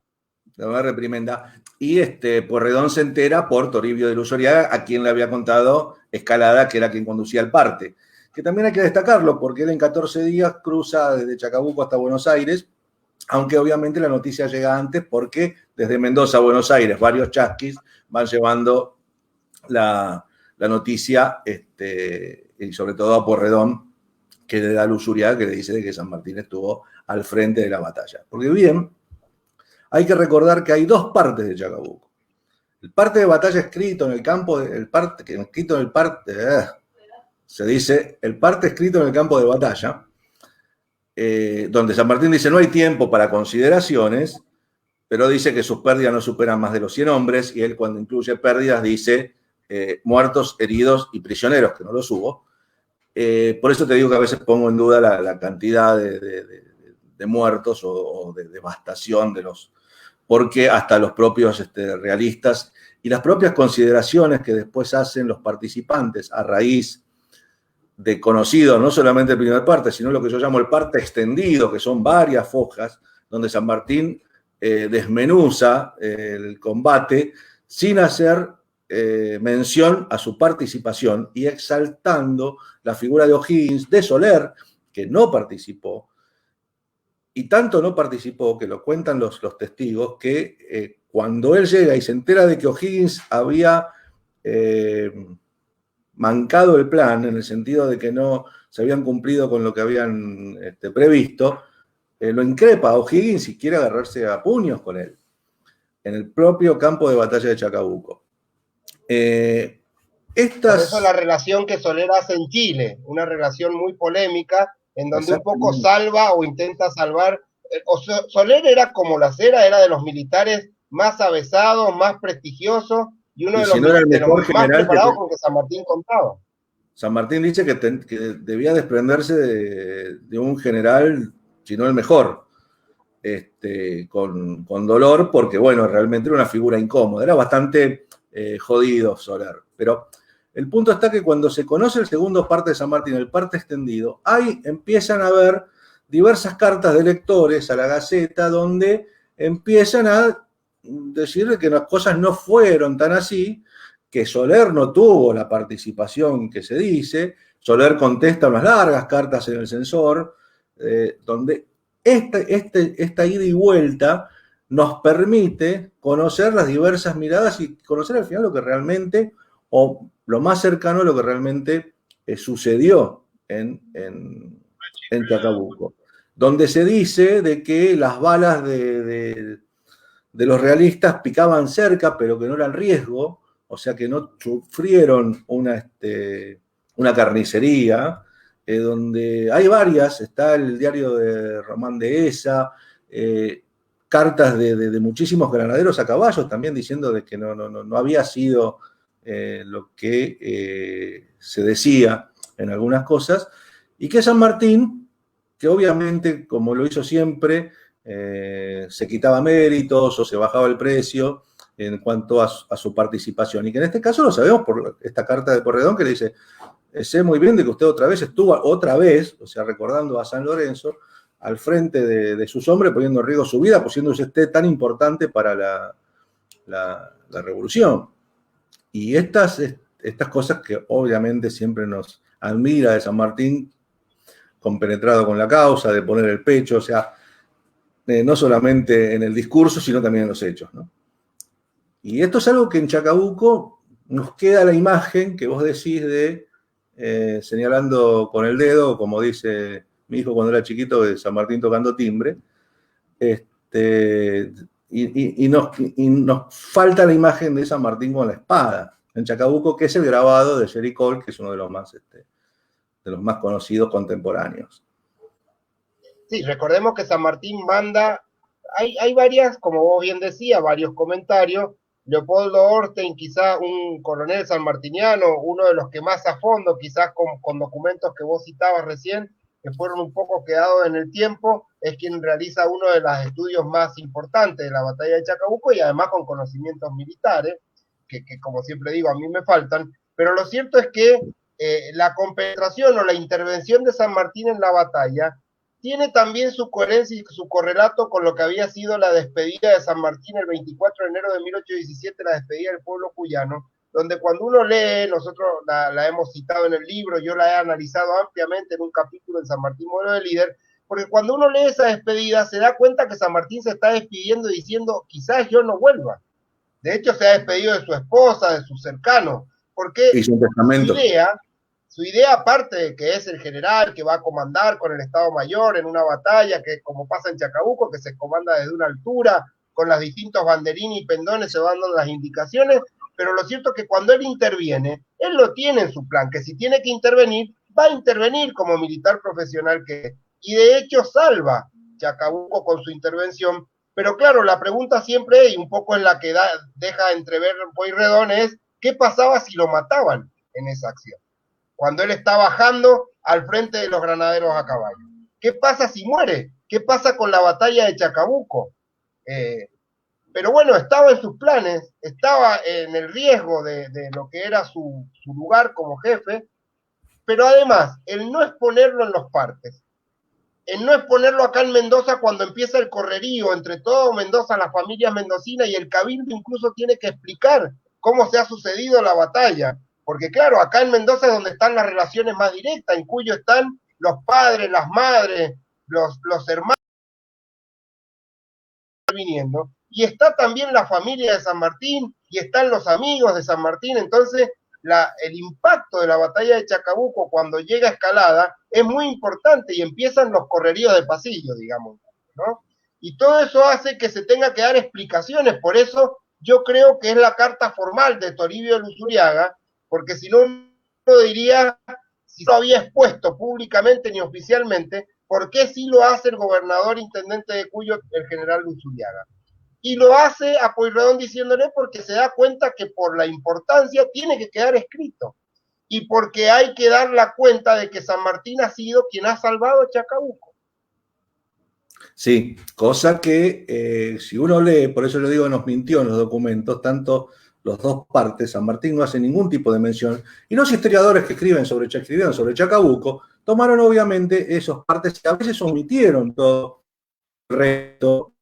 Le da una reprimenda. Y Pueyrredón se entera por Toribio de Luzoriaga, a quien le había contado Escalada, que era quien conducía el parte. Que también hay que destacarlo, porque él en 14 días cruza desde Chacabuco hasta Buenos Aires, aunque obviamente la noticia llega antes, porque desde Mendoza a Buenos Aires varios chasquis van llevando la noticia, y sobre todo a Pueyrredón, que le da a Luzuriaga, que le dice que San Martín estuvo al frente de la batalla. Porque bien, hay que recordar que hay 2 partes de Chacabuco. El parte de batalla escrito en el campo, se dice el parte escrito en el campo de batalla, donde San Martín dice no hay tiempo para consideraciones, pero dice que sus pérdidas no superan más de los 100 hombres, y él cuando incluye pérdidas dice muertos, heridos y prisioneros, que no los hubo. Por eso te digo que a veces pongo en duda la cantidad de muertos o de devastación de los, porque hasta los propios realistas y las propias consideraciones que después hacen los participantes a raíz de conocido no solamente el primer parte, sino lo que yo llamo el parte extendido, que son varias fojas, donde San Martín desmenuza el combate sin hacer mención a su participación y exaltando la figura de O'Higgins, de Soler, que no participó, y tanto no participó, que lo cuentan los testigos, que cuando él llega y se entera de que O'Higgins había mancado el plan, en el sentido de que no se habían cumplido con lo que habían previsto, lo increpa a O'Higgins y quiere agarrarse a puños con él, en el propio campo de batalla de Chacabuco. Por eso la relación que Soler hace en Chile, una relación muy polémica, en donde un poco salva o intenta salvar. Soler era como la cera, era de los militares más avesados, más prestigiosos, y uno de los, más preparados con que San Martín contaba. San Martín dice que debía desprenderse de un general, si no el mejor. con dolor, porque, bueno, realmente era una figura incómoda, era bastante jodido Soler. Pero el punto está que cuando se conoce el segundo parte de San Martín, el parte extendido, ahí empiezan a haber diversas cartas de lectores a la Gaceta donde empiezan a decir que las cosas no fueron tan así, que Soler no tuvo la participación que se dice. Soler contesta unas largas cartas en el censor, donde esta ida y vuelta nos permite conocer las diversas miradas y conocer al final lo que realmente, o lo más cercano a lo que realmente sucedió en Chacabuco, donde se dice de que las balas de los realistas picaban cerca, pero que no eran riesgo, o sea que no sufrieron una carnicería, donde hay varias, está el diario de Román Dehesa, cartas de muchísimos granaderos a caballos también diciendo de que no había sido lo que se decía en algunas cosas, y que San Martín, que obviamente, como lo hizo siempre, se quitaba méritos o se bajaba el precio en cuanto a su participación. Y que en este caso lo sabemos por esta carta de Porredón que le dice, sé muy bien de que usted estuvo otra vez, o sea, recordando a San Lorenzo, al frente de sus hombres, poniendo en riesgo su vida, pues siendo usted tan importante para la revolución. Y estas cosas que obviamente siempre nos admira de San Martín, compenetrado con la causa, de poner el pecho, o sea, no solamente en el discurso, sino también en los hechos, ¿no? Y esto es algo que en Chacabuco nos queda la imagen que vos decís de señalando con el dedo, como dice mi hijo cuando era chiquito, de San Martín tocando timbre, y nos falta la imagen de San Martín con la espada en Chacabuco, que es el grabado de Jerry Cole, que es uno de los más conocidos contemporáneos. Sí, recordemos que San Martín manda, hay varias, como vos bien decías, varios comentarios. Leopoldo Orten, quizás un coronel sanmartiniano, uno de los que más a fondo, quizás con documentos que vos citabas recién, que fueron un poco quedados en el tiempo, es quien realiza uno de los estudios más importantes de la batalla de Chacabuco y además con conocimientos militares, que como siempre digo, a mí me faltan, pero lo cierto es que la compenetración o la intervención de San Martín en la batalla tiene también su coherencia y su correlato con lo que había sido la despedida de San Martín el 24 de enero de 1817, la despedida del pueblo cuyano, donde cuando uno lee, nosotros la hemos citado en el libro, yo la he analizado ampliamente en un capítulo en San Martín Modelo de Líder, porque cuando uno lee esa despedida se da cuenta que San Martín se está despidiendo diciendo, quizás yo no vuelva. De hecho, se ha despedido de su esposa, de sus cercanos, porque su idea, aparte de que es el general que va a comandar con el Estado Mayor en una batalla, que como pasa en Chacabuco, que se comanda desde una altura, con los distintos banderines y pendones se van dando las indicaciones, pero lo cierto es que cuando él interviene, él lo tiene en su plan, que si tiene que intervenir, va a intervenir como militar profesional que es. Y de hecho salva Chacabuco con su intervención, pero claro, la pregunta siempre, y un poco en la que deja entrever Pueyrredón, es ¿qué pasaba si lo mataban en esa acción? Cuando él está bajando al frente de los granaderos a caballo. ¿Qué pasa si muere? ¿Qué pasa con la batalla de Chacabuco? Pero bueno, estaba en sus planes, estaba en el riesgo de lo que era su lugar como jefe, pero además, el no exponerlo en los partes, el no exponerlo acá en Mendoza cuando empieza el correrío entre todo Mendoza, la familia mendocina, y el cabildo incluso tiene que explicar cómo se ha sucedido la batalla, porque claro, acá en Mendoza es donde están las relaciones más directas, en Cuyo están los padres, las madres, los hermanos viniendo, y está también la familia de San Martín, y están los amigos de San Martín. Entonces el impacto de la batalla de Chacabuco cuando llega a Escalada es muy importante y empiezan los correríos de pasillo, digamos, ¿no? Y todo eso hace que se tenga que dar explicaciones, por eso yo creo que es la carta formal de Toribio Luzuriaga, porque si no uno diría, si no había expuesto públicamente ni oficialmente, ¿por qué sí lo hace el gobernador intendente de Cuyo, el general Luzuriaga? Y lo hace a Pueyrredón diciéndole porque se da cuenta que por la importancia tiene que quedar escrito y porque hay que dar la cuenta de que San Martín ha sido quien ha salvado a Chacabuco. Sí, cosa que si uno lee, por eso yo digo, nos mintió en los documentos, tanto los dos partes, San Martín no hace ningún tipo de mención, y los historiadores que escribieron sobre Chacabuco, tomaron obviamente esos partes y a veces omitieron todo el resto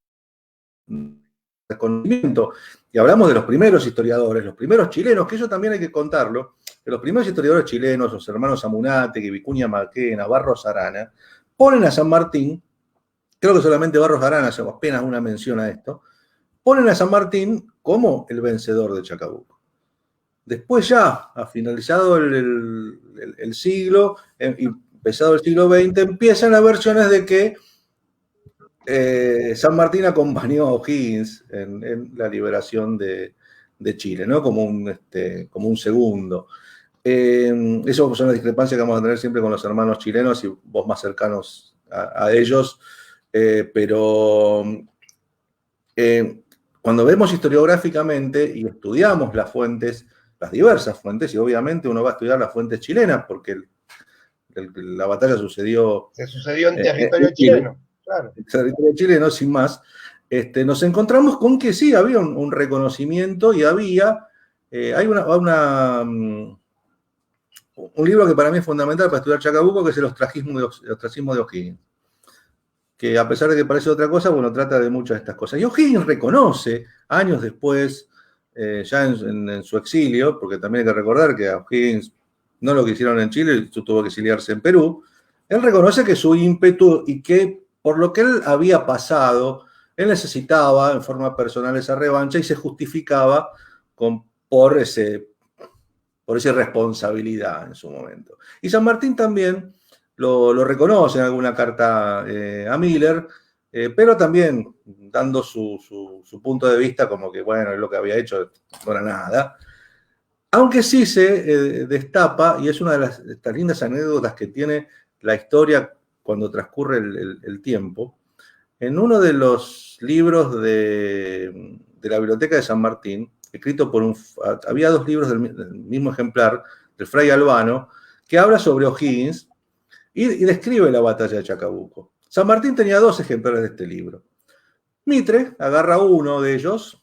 del conocimiento. Y hablamos de los primeros historiadores, los primeros chilenos, que eso también hay que contarlo, que los primeros historiadores chilenos, los hermanos Amunátegui, Vicuña Maquena, Barros Arana, ponen a San Martín. Creo que solamente Barros Arana hace apenas una mención a esto, ponen a San Martín como el vencedor de Chacabuco. Después ya, ha finalizado el siglo, y empezado el siglo XX, empiezan las versiones de que San Martín acompañó a O'Higgins en la liberación de Chile, ¿no? Como un segundo. Eso son las discrepancias que vamos a tener siempre con los hermanos chilenos y vos más cercanos a ellos. Pero cuando vemos historiográficamente y estudiamos las fuentes, las diversas fuentes, y obviamente uno va a estudiar las fuentes chilenas, porque la batalla sucedió... Se sucedió en territorio chileno, claro. En territorio chileno, sin más. Nos encontramos con que sí, había un reconocimiento y hay un libro que para mí es fundamental para estudiar Chacabuco, que es el ostracismo de O'Higgins, que a pesar de que parece otra cosa, bueno, trata de muchas de estas cosas. Y O'Higgins reconoce, años después, ya en su exilio, porque también hay que recordar que a O'Higgins no lo quisieron en Chile, tuvo que exiliarse en Perú, él reconoce que su ímpetu y que por lo que él había pasado, él necesitaba en forma personal esa revancha y se justificaba por esa responsabilidad en su momento. Y San Martín también lo reconoce en alguna carta a Miller, pero también dando su punto de vista como que, bueno, lo que había hecho no era nada. Aunque sí se destapa, y es una de estas lindas anécdotas que tiene la historia cuando transcurre el tiempo, en uno de los libros de la Biblioteca de San Martín, escrito había dos libros del mismo ejemplar, del Fray Albano, que habla sobre O'Higgins y describe la batalla de Chacabuco. San Martín tenía dos ejemplares de este libro. Mitre agarra uno de ellos,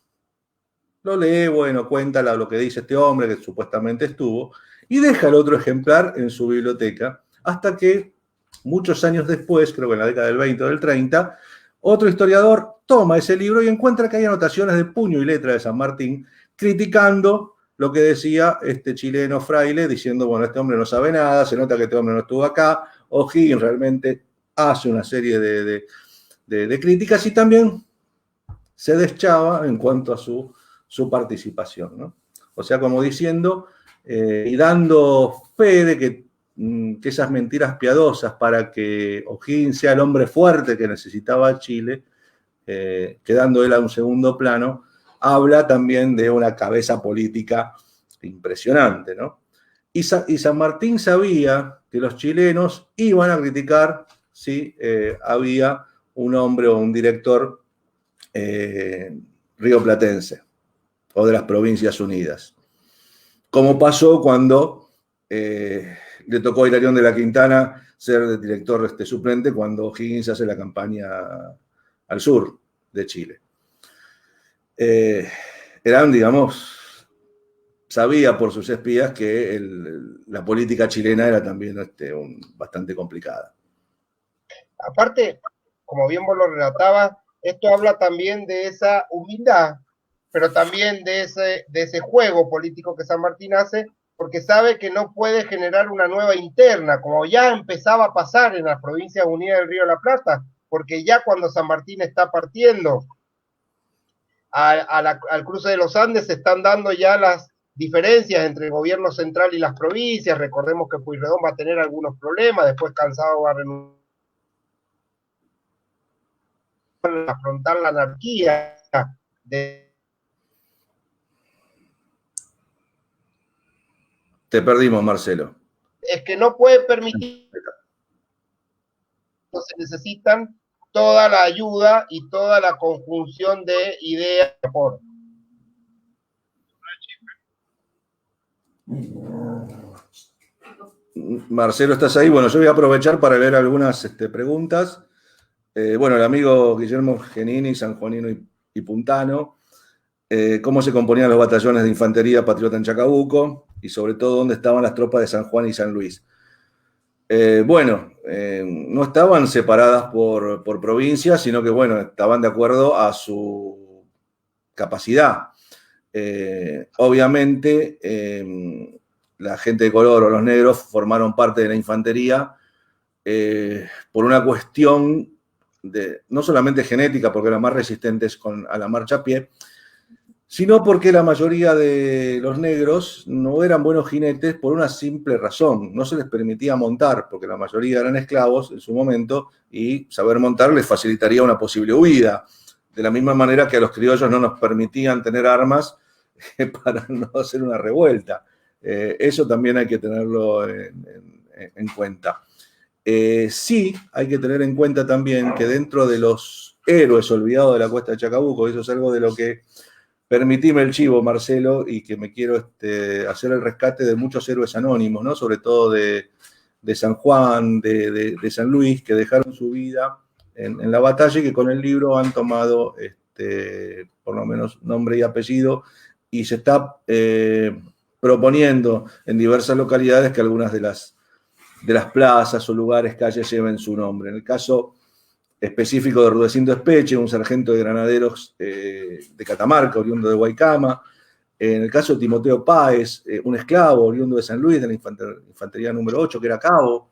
lo lee, bueno, cuenta lo que dice este hombre que supuestamente estuvo, y deja el otro ejemplar en su biblioteca, hasta que muchos años después, creo que en la década del 20 o del 30, otro historiador toma ese libro y encuentra que hay anotaciones de puño y letra de San Martín criticando lo que decía este chileno fraile, diciendo, bueno, este hombre no sabe nada, se nota que este hombre no estuvo acá. O'Higgins realmente hace una serie de críticas y también se deschaba en cuanto a su participación, ¿no? O sea, como diciendo y dando fe de que esas mentiras piadosas para que O'Higgins sea el hombre fuerte que necesitaba Chile, quedando él a un segundo plano, habla también de una cabeza política impresionante, ¿no? Y San Martín sabía que los chilenos iban a criticar si había un hombre o un director rioplatense o de las Provincias Unidas. Como pasó cuando le tocó a Hilarión de la Quintana ser director suplente cuando O'Higgins hace la campaña al sur de Chile. Eran, digamos, sabía por sus espías que la política chilena era también bastante complicada. Aparte, como bien vos lo relatabas, esto habla también de esa humildad, pero también de ese juego político que San Martín hace, porque sabe que no puede generar una nueva interna, como ya empezaba a pasar en las Provincias Unidas del Río de la Plata, porque ya cuando San Martín está partiendo al cruce de los Andes se están dando ya las diferencias entre el gobierno central y las provincias. Recordemos que Pueyrredón va a tener algunos problemas, después Cansado va a renunciar a afrontar la anarquía Te perdimos, Marcelo. Es que no puede permitir, se necesitan toda la ayuda y toda la conjunción de ideas por Marcelo, ¿estás ahí? Bueno, yo voy a aprovechar para leer algunas preguntas. Bueno, el amigo Guillermo Genini, sanjuanino y puntano, cómo se componían los batallones de infantería patriota en Chacabuco y sobre todo dónde estaban las tropas de San Juan y San Luis. No estaban separadas por provincias, sino que, bueno, estaban de acuerdo a su capacidad. Obviamente, la gente de color o los negros formaron parte de la infantería por una cuestión no solamente genética, porque eran más resistentes a la marcha a pie, sino porque la mayoría de los negros no eran buenos jinetes por una simple razón. No se les permitía montar, porque la mayoría eran esclavos en su momento, y saber montar les facilitaría una posible huida. De la misma manera que a los criollos no nos permitían tener armas para no hacer una revuelta. Eso también hay que tenerlo en cuenta. Sí, hay que tener en cuenta también que dentro de los héroes olvidados de la Cuesta de Chacabuco, eso es algo de lo que permitime el chivo, Marcelo, y que me quiero hacer el rescate de muchos héroes anónimos, ¿no? Sobre todo de San Juan, de San Luis, que dejaron su vida en la batalla y que con el libro han tomado por lo menos nombre y apellido, y se está proponiendo en diversas localidades que algunas de las plazas o lugares, calles lleven su nombre. En el caso específico de Rudecindo Espeche, un sargento de granaderos de Catamarca, oriundo de Guaycama. En el caso de Timoteo Páez, un esclavo oriundo de San Luis, de la infantería número 8, que era cabo,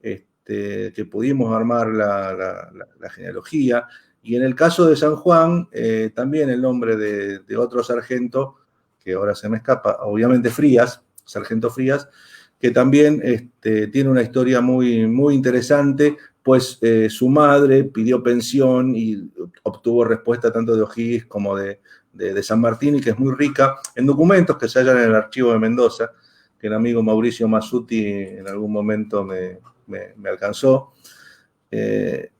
que pudimos armar la genealogía. Y en el caso de San Juan, también el nombre de otro sargento, que ahora se me escapa, obviamente Frías, sargento Frías, que también tiene una historia muy, muy interesante, pues su madre pidió pensión y obtuvo respuesta tanto de O'Higgins como de San Martín, y que es muy rica en documentos que se hallan en el archivo de Mendoza, que el amigo Mauricio Masuti en algún momento me alcanzó,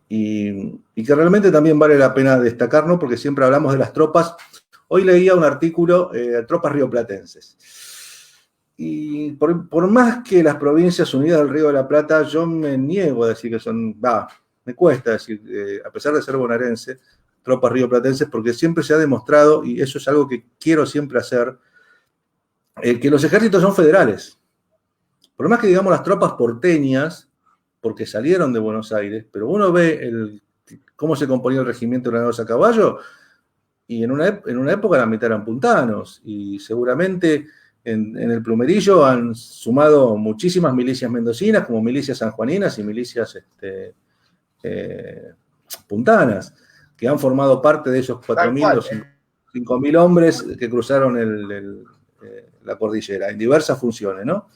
y que realmente también vale la pena destacar, ¿no? Porque siempre hablamos de las tropas. Hoy leía un artículo de tropas rioplatenses. Y por más que las Provincias Unidas del Río de la Plata, yo me niego a decir que son, me cuesta decir, a pesar de ser bonaerense, tropas rioplatenses, porque siempre se ha demostrado, y eso es algo que quiero siempre hacer, que los ejércitos son federales. Por más que digamos las tropas porteñas, porque salieron de Buenos Aires, pero uno ve cómo se componía el regimiento de granaderos a caballo, y en una época la mitad eran puntanos, y seguramente en el Plumerillo han sumado muchísimas milicias mendocinas, como milicias sanjuaninas y milicias puntanas, que han formado parte de esos 4.000 o 5.000 hombres que cruzaron la cordillera, en diversas funciones, ¿no?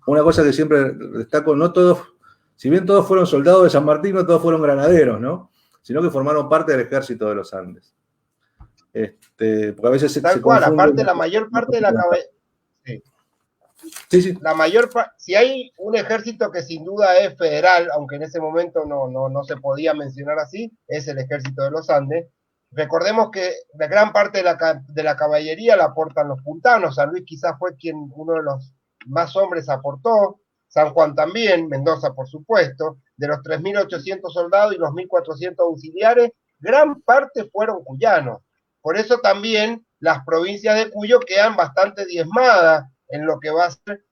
Una cosa que siempre destaco, no todos, si bien todos fueron soldados de San Martín, no todos fueron granaderos, ¿no? Sino que formaron parte del ejército de los Andes. Porque a veces se confunde. Aparte, la mayor parte de la caballería. Sí. La mayor si hay un ejército que sin duda es federal, aunque en ese momento no se podía mencionar así, es el ejército de los Andes. Recordemos que la gran parte de la caballería la aportan los puntanos. San Luis quizás fue uno de los más hombres aportó, San Juan también, Mendoza por supuesto. De los 3.800 soldados y los 1.400 auxiliares, gran parte fueron cuyanos. Por eso también las provincias de Cuyo quedan bastante diezmadas en lo que va a ser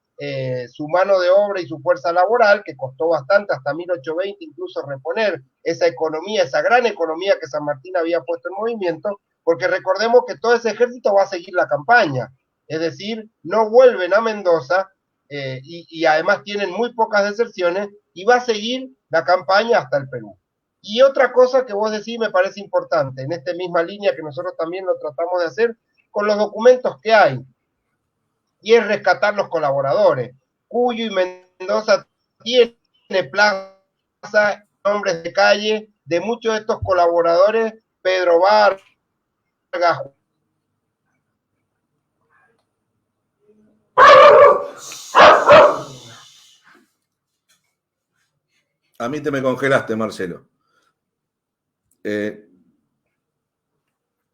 su mano de obra y su fuerza laboral, que costó bastante, hasta 1820 incluso reponer esa economía, esa gran economía que San Martín había puesto en movimiento, porque recordemos que todo ese ejército va a seguir la campaña, es decir, no vuelven a Mendoza, y además tienen muy pocas deserciones, y va a seguir la campaña hasta el Perú. Y otra cosa que vos decís me parece importante, en esta misma línea que nosotros también lo tratamos de hacer, con los documentos que hay, y es rescatar los colaboradores. Cuyo y Mendoza tiene plaza, nombres de calle, de muchos de estos colaboradores, Pedro Vargas. A mí te me congelaste, Marcelo.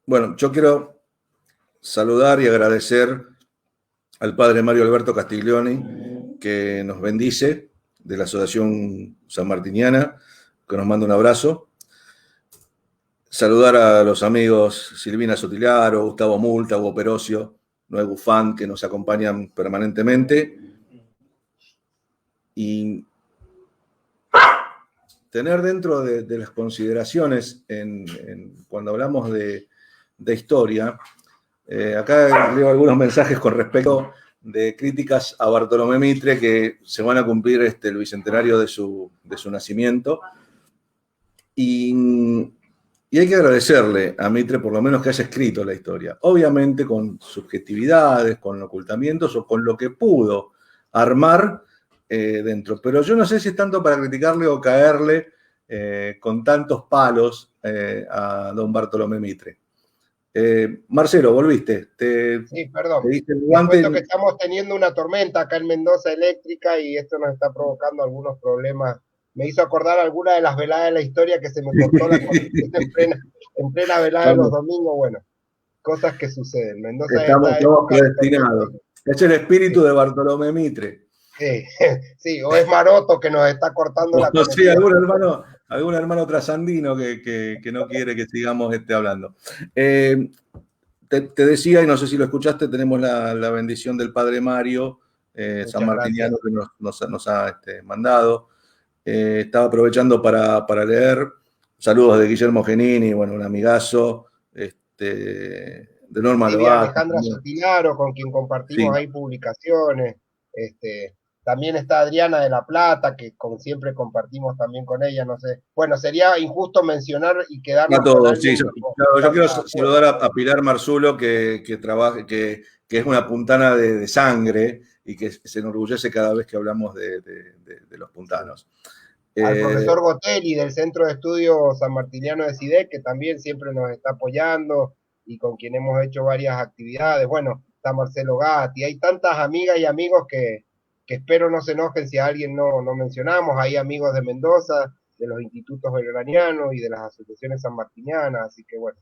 Bueno, yo quiero saludar y agradecer al padre Mario Alberto Castiglioni, que nos bendice, de la Asociación Sanmartiniana, que nos manda un abrazo. saludar a los amigos Silvina Sotilaro, Gustavo Multa, Hugo Perocio, Noé Gufán, que nos acompañan permanentemente. Y tener dentro de las consideraciones cuando hablamos de historia, acá leo algunos mensajes con respecto de críticas a Bartolomé Mitre, que se van a cumplir el bicentenario de su nacimiento. Y hay que agradecerle a Mitre por lo menos que haya escrito la historia. Obviamente con subjetividades, con ocultamientos o con lo que pudo armar dentro. Pero yo no sé si es tanto para criticarle o caerle con tantos palos a don Bartolomé Mitre. Marcelo, volviste. Sí, perdón. Te Les cuento que estamos teniendo una tormenta acá en Mendoza eléctrica y esto nos está provocando algunos problemas. Me hizo acordar alguna de las veladas de la historia que se me cortó la conexión en plena velada de los domingos. Bueno, cosas que suceden. Mendoza estamos predestinados. Es el espíritu de Bartolomé Mitre. Sí, o es Maroto que nos está cortando la conexión. Sí, algún hermano trasandino que no quiere que sigamos hablando. Te decía, y no sé si lo escuchaste, tenemos la bendición del Padre Mario San Martiniano, que nos ha mandado. Estaba aprovechando para leer saludos de Guillermo Genini, bueno, un amigazo, de Norma Lovato. Alejandra Sotilaro, con quien compartimos ahí publicaciones. También está Adriana de la Plata, que siempre compartimos también con ella, no sé. Bueno, sería injusto mencionar y quedarnos con alguien. Sí, yo quiero saludar a Pilar Marzulo, que trabaja, que es una puntana de sangre y que se enorgullece cada vez que hablamos de los puntanos. Al profesor Botelli del Centro de Estudios San Martiniano de CIDEC, que también siempre nos está apoyando y con quien hemos hecho varias actividades. Bueno, está Marcelo Gatti, hay tantas amigas y amigos que espero no se enojen si a alguien no mencionamos. Hay amigos de Mendoza, de los institutos belgranianos y de las asociaciones sanmartinianas, así que bueno.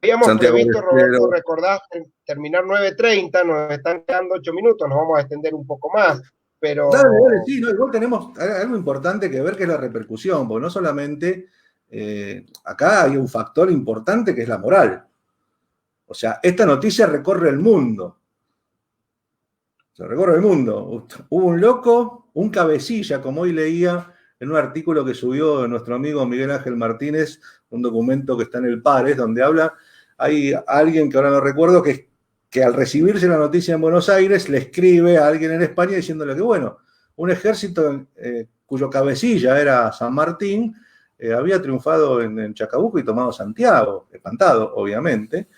Habíamos Santiago previsto, Roberto, recordás, terminar 9:30, nos están quedando 8 minutos, nos vamos a extender un poco más, pero... Dale, sí, no, igual tenemos algo importante que ver, que es la repercusión, porque no solamente, acá hay un factor importante que es la moral. O sea, esta noticia recorre el mundo. Se recorre el mundo. Hubo un loco, un cabecilla, como hoy leía en un artículo que subió nuestro amigo Miguel Ángel Martínez, un documento que está en el Pares, donde habla, hay alguien que ahora no recuerdo, que al recibirse la noticia en Buenos Aires le escribe a alguien en España diciéndole que, bueno, un ejército cuyo cabecilla era San Martín había triunfado en Chacabuco y tomado Santiago, espantado, obviamente,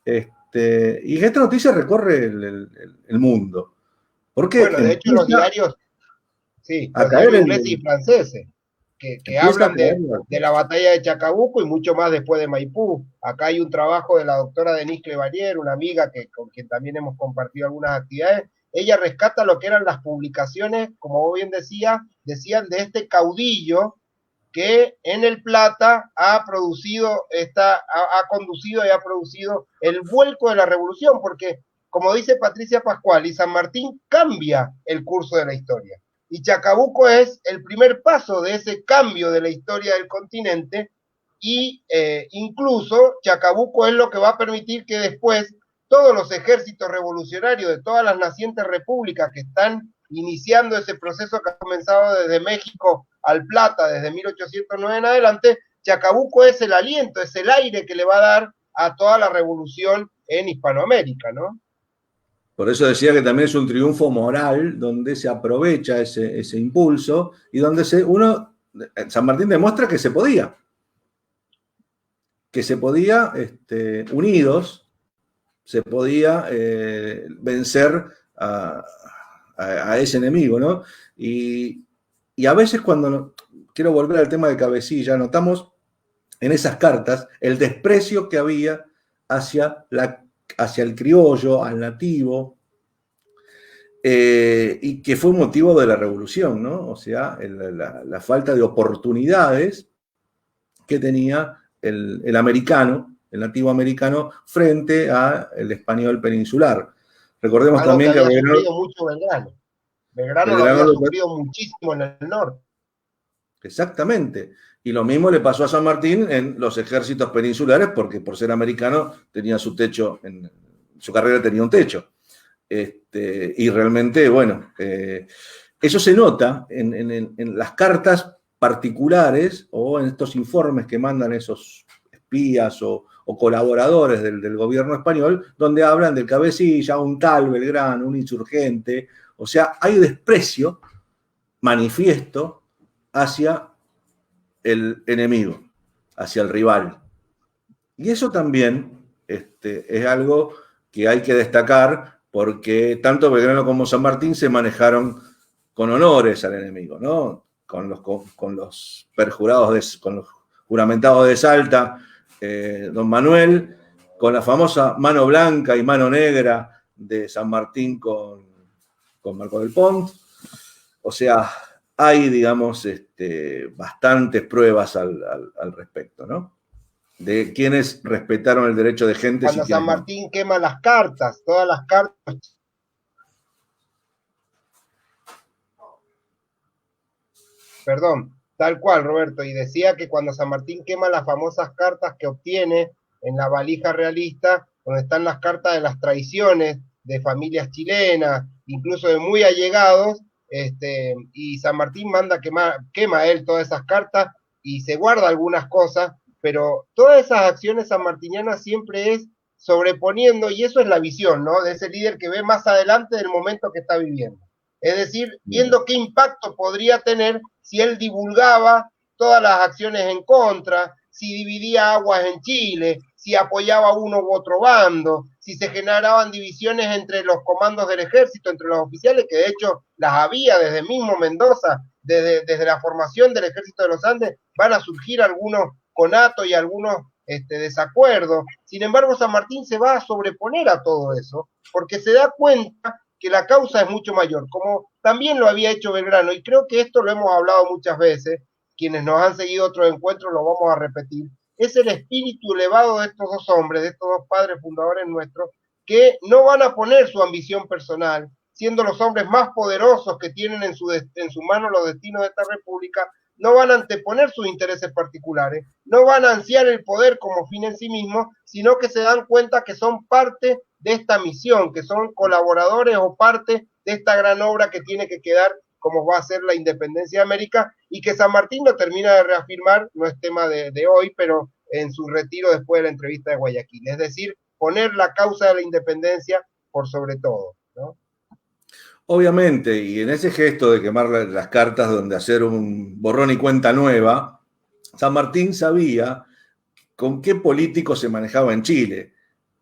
y esta noticia recorre el mundo. Porque bueno, de hecho los diarios, sí, los diarios ingleses y franceses, que hablan de la batalla de Chacabuco y mucho más después de Maipú. Acá hay un trabajo de la doctora Denise Clevarier, una amiga con quien también hemos compartido algunas actividades. Ella rescata lo que eran las publicaciones, como bien decían de este caudillo que en El Plata ha conducido y ha producido el vuelco de la revolución, porque como dice Patricia Pascual, y San Martín cambia el curso de la historia. Y Chacabuco es el primer paso de ese cambio de la historia del continente, y incluso Chacabuco es lo que va a permitir que después todos los ejércitos revolucionarios de todas las nacientes repúblicas que están iniciando ese proceso que ha comenzado desde México al Plata, desde 1809 en adelante, Chacabuco es el aliento, es el aire que le va a dar a toda la revolución en Hispanoamérica, ¿no? Por eso decía que también es un triunfo moral donde se aprovecha ese impulso y donde San Martín demuestra que se podía unidos, se podía vencer a ese enemigo, ¿no? Y a veces quiero volver al tema de Cabecilla, notamos en esas cartas el desprecio que había hacia el criollo, al nativo, y que fue un motivo de la revolución, ¿no? O sea, la falta de oportunidades que tenía el americano, el nativo americano, frente al español peninsular. Recordemos también que había sufrido mucho Belgrano. Belgrano lo había sufrido muchísimo en el norte. exactamente. Y lo mismo le pasó a San Martín en los ejércitos peninsulares, porque por ser americano tenía su techo, su carrera tenía un techo. Y realmente, bueno, eso se nota en las cartas particulares o en estos informes que mandan esos espías o colaboradores del gobierno español, donde hablan del cabecilla, un tal Belgrano, un insurgente. O sea, hay desprecio manifiesto hacia el enemigo, hacia el rival. Y eso también es algo que hay que destacar, porque tanto Belgrano como San Martín se manejaron con honores al enemigo, ¿no? Con los perjurados, con los juramentados de Salta, don Manuel, con la famosa mano blanca y mano negra de San Martín con Marco del Pont. O sea, hay, digamos, bastantes pruebas al respecto, ¿no? De quienes respetaron el derecho de gente. Cuando San Martín quema las cartas, todas las cartas. Perdón, tal cual, Roberto, y decía que cuando San Martín quema las famosas cartas que obtiene en la valija realista, donde están las cartas de las traiciones de familias chilenas, incluso de muy allegados, y San Martín manda quema él todas esas cartas y se guarda algunas cosas, pero todas esas acciones sanmartinianas siempre es sobreponiendo, y eso es la visión, ¿no? De ese líder que ve más adelante del momento que está viviendo. Es decir, viendo qué impacto podría tener si él divulgaba todas las acciones en contra, si dividía aguas en Chile, si apoyaba uno u otro bando, si se generaban divisiones entre los comandos del ejército, entre los oficiales, que de hecho las había desde mismo Mendoza, desde la formación del ejército de los Andes, van a surgir algunos conatos y algunos desacuerdos. Sin embargo, San Martín se va a sobreponer a todo eso, porque se da cuenta que la causa es mucho mayor, como también lo había hecho Belgrano, y creo que esto lo hemos hablado muchas veces, quienes nos han seguido otros encuentros lo vamos a repetir, es el espíritu elevado de estos dos hombres, de estos dos padres fundadores nuestros, que no van a poner su ambición personal, siendo los hombres más poderosos que tienen en su mano los destinos de esta república, no van a anteponer sus intereses particulares, no van a ansiar el poder como fin en sí mismo, sino que se dan cuenta que son parte de esta misión, que son colaboradores o parte de esta gran obra que tiene que quedar como va a ser la independencia de América, y que San Martín lo termina de reafirmar, no es tema de hoy, pero en su retiro después de la entrevista de Guayaquil, es decir, poner la causa de la independencia por sobre todo, ¿no? Obviamente, y en ese gesto de quemar las cartas, donde hacer un borrón y cuenta nueva, San Martín sabía con qué políticos se manejaba en Chile,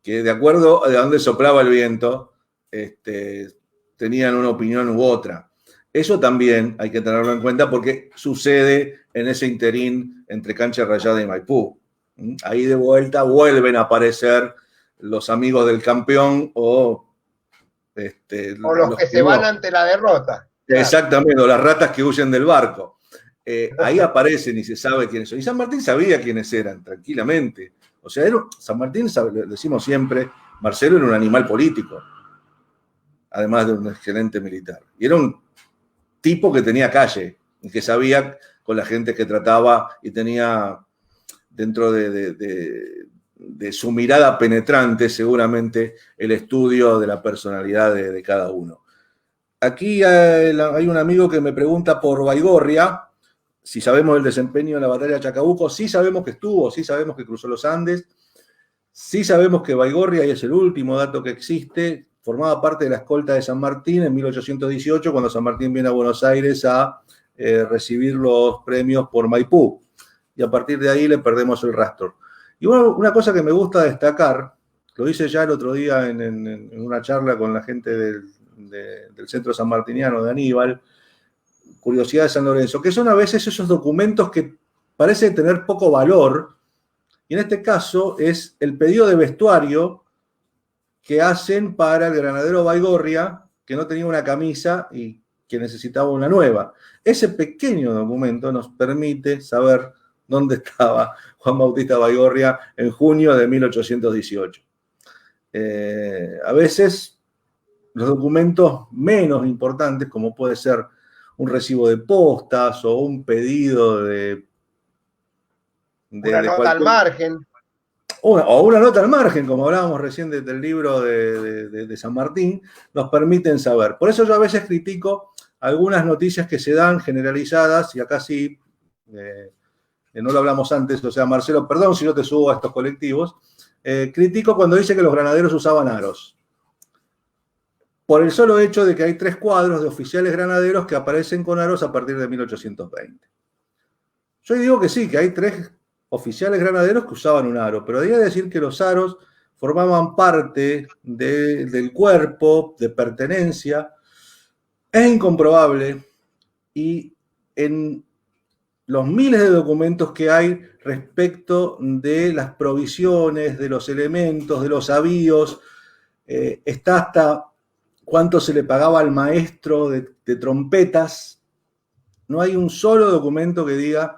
que de acuerdo a de dónde soplaba el viento, tenían una opinión u otra. Eso también hay que tenerlo en cuenta porque sucede en ese interín entre Cancha Rayada y Maipú. Ahí de vuelta vuelven a aparecer los amigos del campeón o los que se van ante la derrota. Exactamente, o las ratas que huyen del barco. Ahí aparecen y se sabe quiénes son. Y San Martín sabía quiénes eran, tranquilamente. O sea, San Martín, decimos siempre, Marcelo era un animal político, además de un excelente militar. Y era un tipo que tenía calle, y que sabía con la gente que trataba y tenía dentro de su mirada penetrante seguramente el estudio de la personalidad de cada uno. Aquí hay un amigo que me pregunta por Baigorria, si sabemos el desempeño en la batalla de Chacabuco. Sí sabemos que estuvo, sí sabemos que cruzó los Andes, sí sabemos que Baigorria, y es el último dato que existe, formaba parte de la escolta de San Martín en 1818, cuando San Martín viene a Buenos Aires a recibir los premios por Maipú. Y a partir de ahí le perdemos el rastro. Y bueno, una cosa que me gusta destacar, lo hice ya el otro día en una charla con la gente del Centro Sanmartiniano de Aníbal, Curiosidad de San Lorenzo, que son a veces esos documentos que parecen tener poco valor, y en este caso es el pedido de vestuario que hacen para el granadero Baigorria, que no tenía una camisa y que necesitaba una nueva. Ese pequeño documento nos permite saber dónde estaba Juan Bautista Baigorria en junio de 1818. A veces los documentos menos importantes, como puede ser un recibo de postas o un pedido de una nota al margen. O una nota al margen, como hablábamos recién del libro de San Martín, nos permiten saber. Por eso yo a veces critico algunas noticias que se dan generalizadas, y acá sí, no lo hablamos antes, o sea, Marcelo, perdón si no te subo a estos colectivos, critico cuando dice que los granaderos usaban aros. Por el solo hecho de que hay 3 cuadros de oficiales granaderos que aparecen con aros a partir de 1820. Yo digo que sí, que hay 3 oficiales granaderos que usaban un aro, pero debía decir que los aros formaban parte del cuerpo, de pertenencia. Es incomprobable, y en los miles de documentos que hay respecto de las provisiones, de los elementos, de los avíos, está hasta cuánto se le pagaba al maestro de trompetas. No hay un solo documento que diga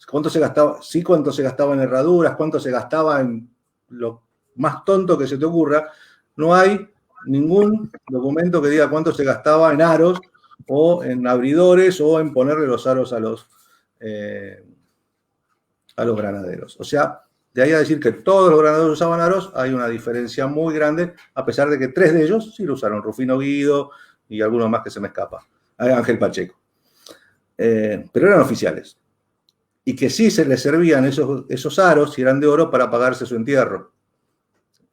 cuánto se gastaba, sí, cuánto se gastaba en herraduras, cuánto se gastaba en lo más tonto que se te ocurra. No hay ningún documento que diga cuánto se gastaba en aros o en abridores o en ponerle los aros a los granaderos. O sea, de ahí a decir que todos los granaderos usaban aros, hay una diferencia muy grande, a pesar de que 3 de ellos sí lo usaron, Rufino Guido y algunos más que se me escapa, Ángel Pacheco. Pero eran oficiales. Y que sí se les servían esos aros, si eran de oro, para pagarse su entierro,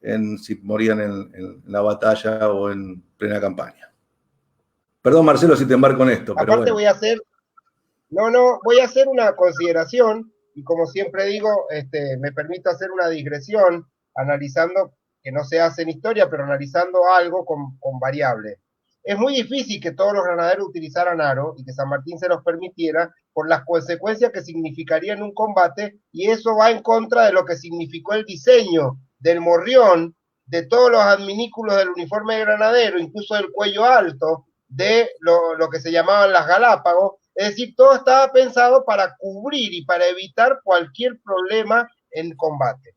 si morían en la batalla o en plena campaña. Perdón, Marcelo, si te embarco en esto. Aparte, pero bueno. voy a hacer una consideración, y como siempre digo, me permito hacer una digresión, analizando, que no se hace en historia, pero analizando algo con variables. Es muy difícil que todos los granaderos utilizaran aro y que San Martín se los permitiera por las consecuencias que significaría en un combate, y eso va en contra de lo que significó el diseño del morrión, de todos los adminículos del uniforme de granadero, incluso del cuello alto, de lo que se llamaban las Galápagos. Es decir, todo estaba pensado para cubrir y para evitar cualquier problema en combate.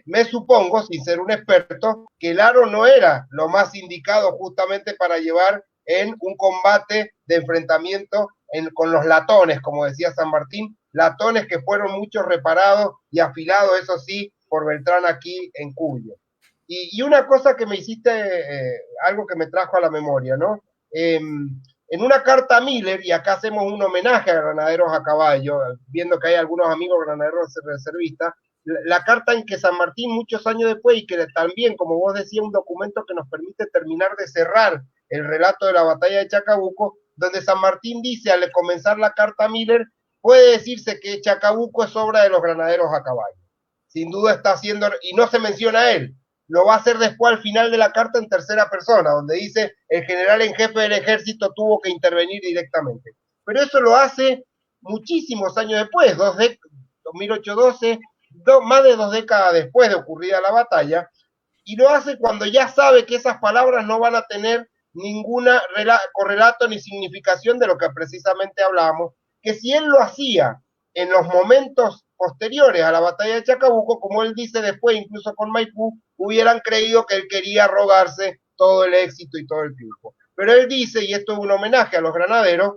Me supongo, sin ser un experto, que el aro no era lo más indicado justamente para llevar en un combate de enfrentamiento con los latones, como decía San Martín, latones que fueron muchos reparados y afilados, eso sí, por Beltrán aquí en Cuyo. Y una cosa que me hiciste, algo que me trajo a la memoria, ¿no? En una carta a Miller, y acá hacemos un homenaje a granaderos a caballo, viendo que hay algunos amigos granaderos reservistas, la carta en que San Martín, muchos años después, y que también, como vos decías, un documento que nos permite terminar de cerrar el relato de la batalla de Chacabuco, donde San Martín dice, al comenzar la carta a Miller, puede decirse que Chacabuco es obra de los granaderos a caballo. Sin duda está haciendo, y no se menciona a él, lo va a hacer después al final de la carta en tercera persona, donde dice, el general en jefe del ejército tuvo que intervenir directamente. Pero eso lo hace muchísimos años después, 1812, más de 2 décadas después de ocurrida la batalla, y lo hace cuando ya sabe que esas palabras no van a tener ninguna correlato ni significación de lo que precisamente hablábamos, que si él lo hacía en los momentos posteriores a la batalla de Chacabuco, como él dice después, incluso con Maipú, hubieran creído que él quería rogarse todo el éxito y todo el triunfo. Pero él dice, y esto es un homenaje a los granaderos,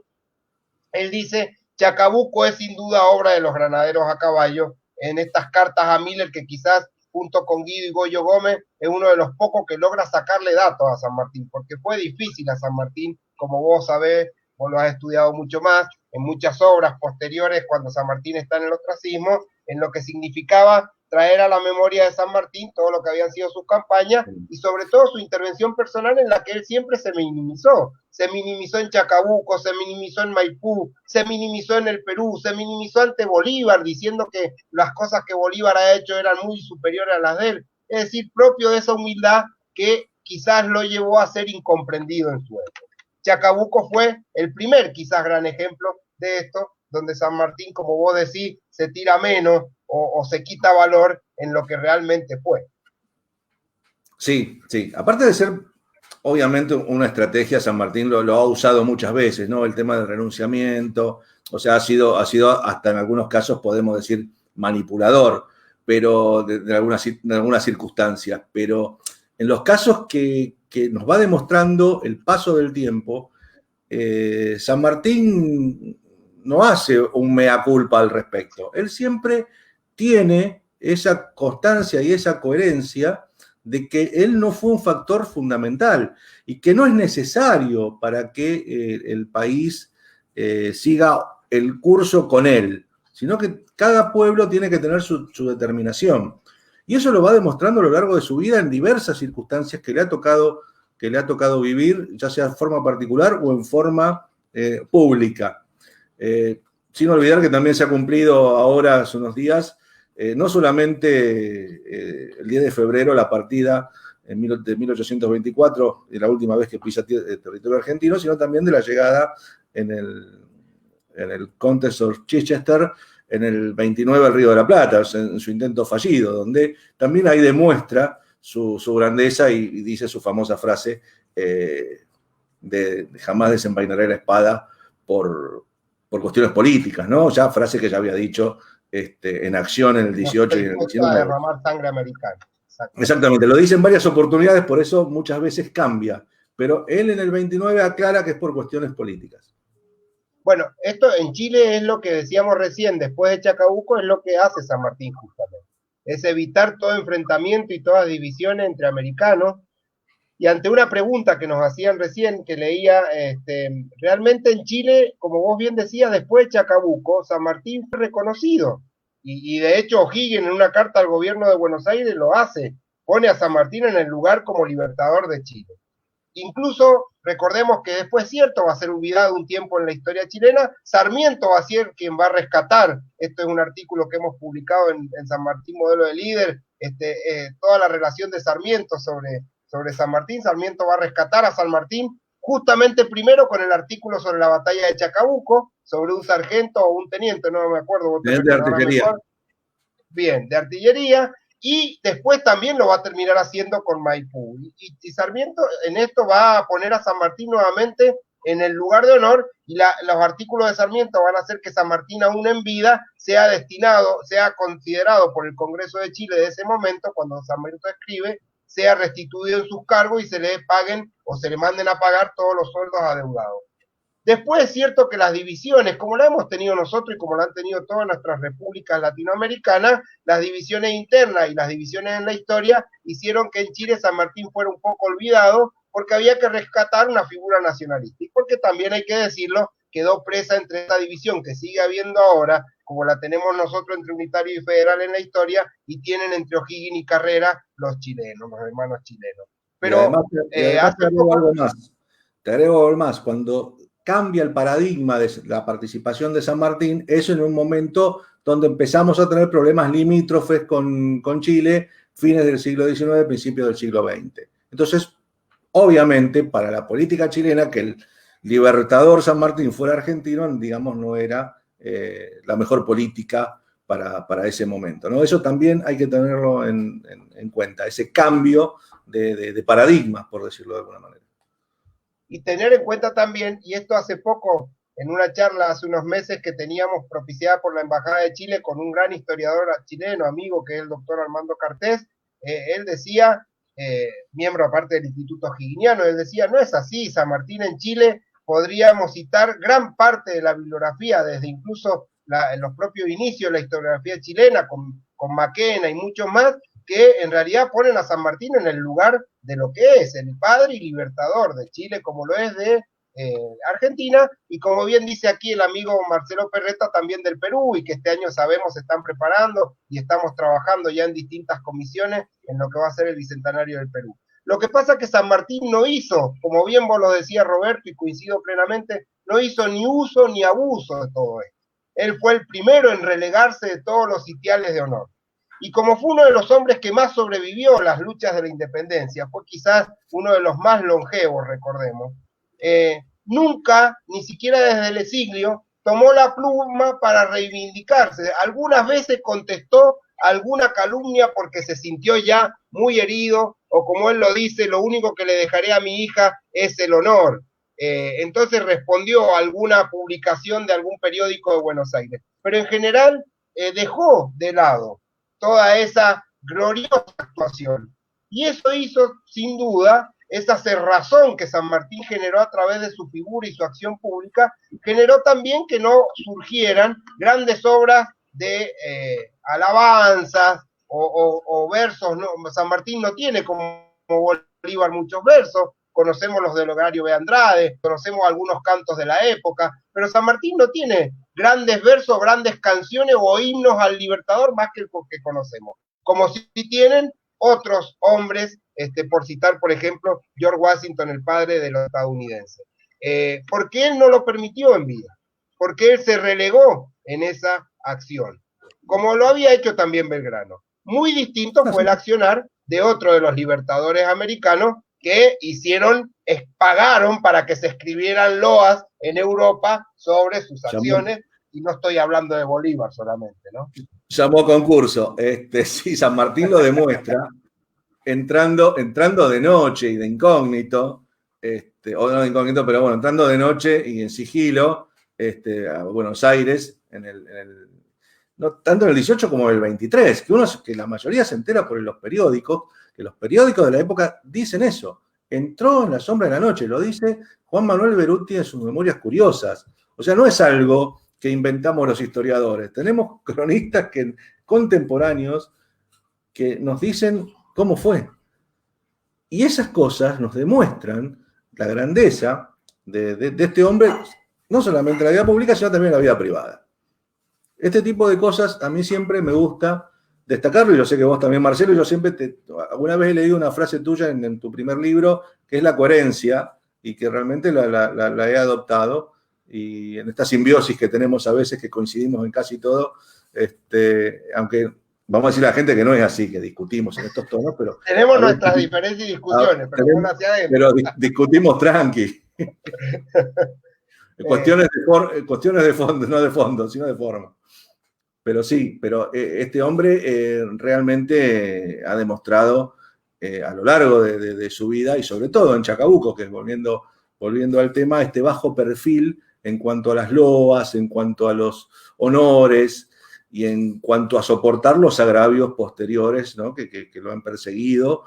él dice, Chacabuco es sin duda obra de los granaderos a caballo, en estas cartas a Miller, que quizás junto con Guido y Goyo Gómez es uno de los pocos que logra sacarle datos a San Martín, porque fue difícil a San Martín, como vos sabés, vos lo has estudiado mucho más, en muchas obras posteriores, cuando San Martín está en el ostracismo, en lo que significaba traer a la memoria de San Martín todo lo que habían sido sus campañas y sobre todo su intervención personal, en la que él siempre se minimizó. Se minimizó en Chacabuco, se minimizó en Maipú, se minimizó en el Perú, se minimizó ante Bolívar, diciendo que las cosas que Bolívar ha hecho eran muy superiores a las de él. Es decir, propio de esa humildad que quizás lo llevó a ser incomprendido en su época. Chacabuco fue el primer, quizás, gran ejemplo de esto, donde San Martín, como vos decís, se tira menos o se quita valor en lo que realmente fue. Sí, sí. Aparte de ser, obviamente, una estrategia, San Martín lo ha usado muchas veces, ¿no? El tema del renunciamiento, o sea, ha sido hasta en algunos casos, podemos decir, manipulador, pero de algunas circunstancias. Pero en los casos que nos va demostrando el paso del tiempo, San Martín no hace un mea culpa al respecto. Él siempre tiene esa constancia y esa coherencia de que él no fue un factor fundamental y que no es necesario para que el país siga el curso con él, sino que cada pueblo tiene que tener su determinación. Y eso lo va demostrando a lo largo de su vida en diversas circunstancias que le ha tocado vivir, ya sea en forma particular o en forma pública. Sin olvidar que también se ha cumplido ahora, hace unos días, no solamente el 10 de febrero, la partida de 1824, la última vez que pisa territorio argentino, sino también de la llegada en el Contest of Chichester en el 29 al Río de la Plata, en su intento fallido, donde también ahí demuestra su grandeza y dice su famosa frase de jamás desenvainaré la espada por cuestiones políticas, ¿no? Ya frase que ya había dicho en acción en el 18 y en el 19. A derramar sangre americana. Exactamente, lo dice en varias oportunidades, por eso muchas veces cambia, pero él en el 29 aclara que es por cuestiones políticas. Bueno, esto en Chile es lo que decíamos recién, después de Chacabuco es lo que hace San Martín justamente, es evitar todo enfrentamiento y todas divisiones entre americanos. Y ante una pregunta que nos hacían recién, que leía, realmente en Chile, como vos bien decías, después de Chacabuco, San Martín fue reconocido. Y de hecho O'Higgins en una carta al gobierno de Buenos Aires lo hace, pone a San Martín en el lugar como libertador de Chile. Incluso recordemos que después, cierto, va a ser olvidado un tiempo en la historia chilena, Sarmiento va a ser quien va a rescatar, esto es un artículo que hemos publicado en San Martín Modelo de Líder, toda la relación de Sarmiento sobre San Martín. Sarmiento va a rescatar a San Martín justamente primero con el artículo sobre la batalla de Chacabuco, sobre un sargento o un teniente, no me acuerdo. De artillería. Mejor. Bien, de artillería, y después también lo va a terminar haciendo con Maipú. Y Sarmiento en esto va a poner a San Martín nuevamente en el lugar de honor, y los artículos de Sarmiento van a hacer que San Martín aún en vida sea considerado por el Congreso de Chile de ese momento, cuando Sarmiento escribe, sea restituido en sus cargos y se le paguen o se le manden a pagar todos los sueldos adeudados. Después es cierto que las divisiones, como la hemos tenido nosotros y como la han tenido todas nuestras repúblicas latinoamericanas, las divisiones internas y las divisiones en la historia hicieron que en Chile San Martín fuera un poco olvidado porque había que rescatar una figura nacionalista. Y porque también hay que decirlo, quedó presa entre esta división que sigue habiendo ahora, como la tenemos nosotros entre unitario y federal en la historia, y tienen entre O'Higgins y Carrera los chilenos, los hermanos chilenos. Pero además te agrego algo más, cuando cambia el paradigma de la participación de San Martín, eso en un momento donde empezamos a tener problemas limítrofes con Chile, fines del siglo XIX, principios del siglo XX. Entonces, obviamente, para la política chilena, que el libertador San Martín fuera argentino, digamos, no era la mejor política para ese momento, ¿no? Eso también hay que tenerlo en cuenta, ese cambio de paradigmas, por decirlo de alguna manera. Y tener en cuenta también, y esto hace poco, en una charla hace unos meses que teníamos propiciada por la Embajada de Chile con un gran historiador chileno, amigo, que es el doctor Armando Cartés, él decía, miembro aparte del Instituto O'Higginiano, él decía, no es así, San Martín en Chile podríamos citar gran parte de la bibliografía, desde incluso en los propios inicios de la historiografía chilena, con Maquena y muchos más, que en realidad ponen a San Martín en el lugar de lo que es el padre y libertador de Chile, como lo es de Argentina, y como bien dice aquí el amigo Marcelo Perretta, también del Perú, y que este año sabemos se están preparando y estamos trabajando ya en distintas comisiones en lo que va a ser el Bicentenario del Perú. Lo que pasa es que San Martín no hizo, como bien vos lo decías Roberto, y coincido plenamente, no hizo ni uso ni abuso de todo esto. Él fue el primero en relegarse de todos los sitiales de honor. Y como fue uno de los hombres que más sobrevivió las luchas de la independencia, fue quizás uno de los más longevos, recordemos, nunca, ni siquiera desde el exilio, tomó la pluma para reivindicarse. Algunas veces contestó alguna calumnia porque se sintió ya muy herido, o como él lo dice, lo único que le dejaré a mi hija es el honor. Entonces respondió a alguna publicación de algún periódico de Buenos Aires. Pero en general dejó de lado toda esa gloriosa actuación. Y eso hizo, sin duda, esa cerrazón que San Martín generó a través de su figura y su acción pública, generó también que no surgieran grandes obras de alabanzas o versos, ¿no? San Martín no tiene como Bolívar muchos versos, conocemos los de Horario B. Andrade, conocemos algunos cantos de la época, pero San Martín no tiene grandes versos, grandes canciones o himnos al Libertador más que el que conocemos, como si tienen otros hombres, por citar, por ejemplo, George Washington, el padre de los estadounidenses. Porque él no lo permitió en vida, porque él se relegó en esa acción, como lo había hecho también Belgrano. Muy distinto fue el accionar de otro de los libertadores americanos que pagaron para que se escribieran loas en Europa sobre sus acciones, y no estoy hablando de Bolívar solamente, ¿no? Llamó concurso. Sí, San Martín lo demuestra entrando de noche y de incógnito, o no de incógnito, pero bueno, entrando de noche y en sigilo a Buenos Aires, no tanto en el 18 como en el 23, que la mayoría se entera por los periódicos, que los periódicos de la época dicen eso. Entró en la sombra de la noche, lo dice Juan Manuel Beruti en sus Memorias Curiosas. O sea, no es algo que inventamos los historiadores. Tenemos cronistas contemporáneos que nos dicen cómo fue. Y esas cosas nos demuestran la grandeza de este hombre, no solamente en la vida pública, sino también en la vida privada. Este tipo de cosas a mí siempre me gusta destacarlo, y yo sé que vos también, Marcelo, yo siempre alguna vez he leído una frase tuya en tu primer libro, que es la coherencia, y que realmente la he adoptado, y en esta simbiosis que tenemos a veces, que coincidimos en casi todo, aunque vamos a decir a la gente que no es así, que discutimos en estos tonos, pero... Tenemos nuestras diferencias y discusiones, pero discutimos tranqui. Cuestiones de fondo, no de fondo, sino de forma. Pero sí, este hombre realmente ha demostrado a lo largo de su vida, y sobre todo en Chacabuco, que es volviendo al tema, este bajo perfil en cuanto a las loas, en cuanto a los honores y en cuanto a soportar los agravios posteriores, ¿no? que lo han perseguido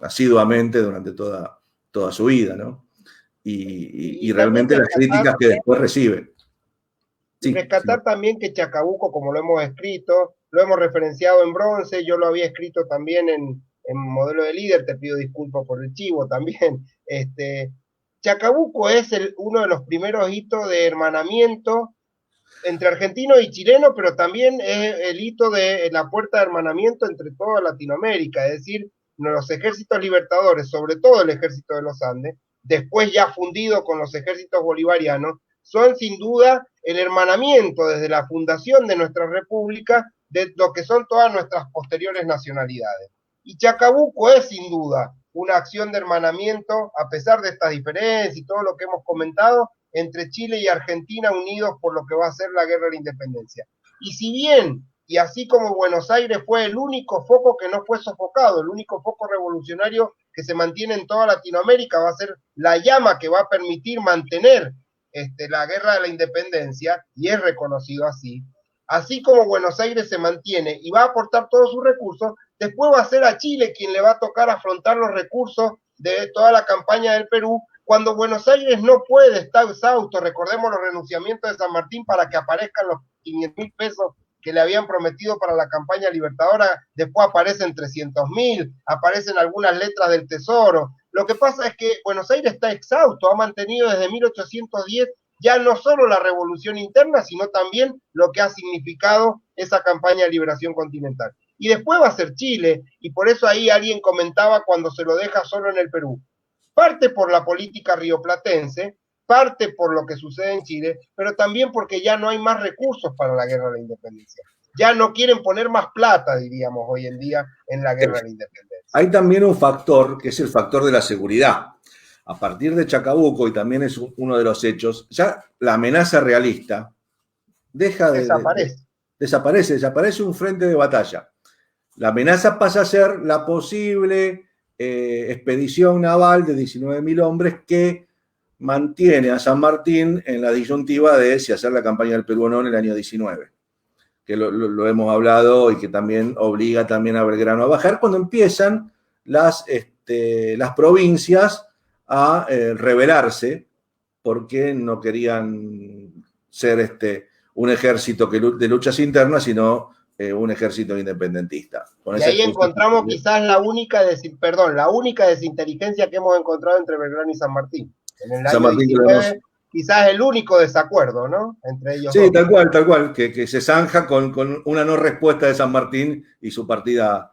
asiduamente durante toda su vida, ¿no? Y realmente las críticas que después recibe. Sí, rescatar también que Chacabuco, como lo hemos escrito, lo hemos referenciado en bronce, yo lo había escrito también en Modelo de Líder, te pido disculpas por el chivo también. Chacabuco es uno de los primeros hitos de hermanamiento entre argentinos y chilenos, pero también es el hito de la puerta de hermanamiento entre toda Latinoamérica, es decir, los ejércitos libertadores, sobre todo el ejército de los Andes, después ya fundido con los ejércitos bolivarianos, son sin duda el hermanamiento desde la fundación de nuestra república de lo que son todas nuestras posteriores nacionalidades. Y Chacabuco es sin duda una acción de hermanamiento, a pesar de estas diferencias y todo lo que hemos comentado, entre Chile y Argentina unidos por lo que va a ser la guerra de la independencia. Y si bien, y así como Buenos Aires fue el único foco que no fue sofocado, el único foco revolucionario que se mantiene en toda Latinoamérica, va a ser la llama que va a permitir mantener la guerra de la independencia, y es reconocido así. Así como Buenos Aires se mantiene y va a aportar todos sus recursos, después va a ser a Chile quien le va a tocar afrontar los recursos de toda la campaña del Perú, cuando Buenos Aires no puede estar exhausto. Recordemos los renunciamientos de San Martín para que aparezcan los 500.000 pesos que le habían prometido para la campaña libertadora, después aparecen 300.000, aparecen algunas letras del Tesoro. Lo que pasa es que Buenos Aires está exhausto, ha mantenido desde 1810 ya no solo la revolución interna, sino también lo que ha significado esa campaña de liberación continental. Y después va a ser Chile, y por eso ahí alguien comentaba cuando se lo deja solo en el Perú. Parte por la política rioplatense, parte por lo que sucede en Chile, pero también porque ya no hay más recursos para la guerra de la independencia. Ya no quieren poner más plata, diríamos hoy en día, en la guerra de la independencia. Hay también un factor, que es el factor de la seguridad. A partir de Chacabuco, y también es uno de los hechos, ya la amenaza realista desaparece un frente de batalla. La amenaza pasa a ser la posible expedición naval de 19.000 hombres que mantiene a San Martín en la disyuntiva de si hacer la campaña del Perú o no en el año 19, que lo hemos hablado, y que también obliga también a Belgrano a bajar cuando empiezan las provincias a rebelarse porque no querían ser un ejército de luchas internas, sino un ejército independentista. Y ahí encontramos quizás la única desinteligencia que hemos encontrado entre Belgrano y San Martín. En el año 19, quizás el único desacuerdo, ¿no? Entre ellos. Sí, tal cual, que se zanja con una no respuesta de San Martín y su partida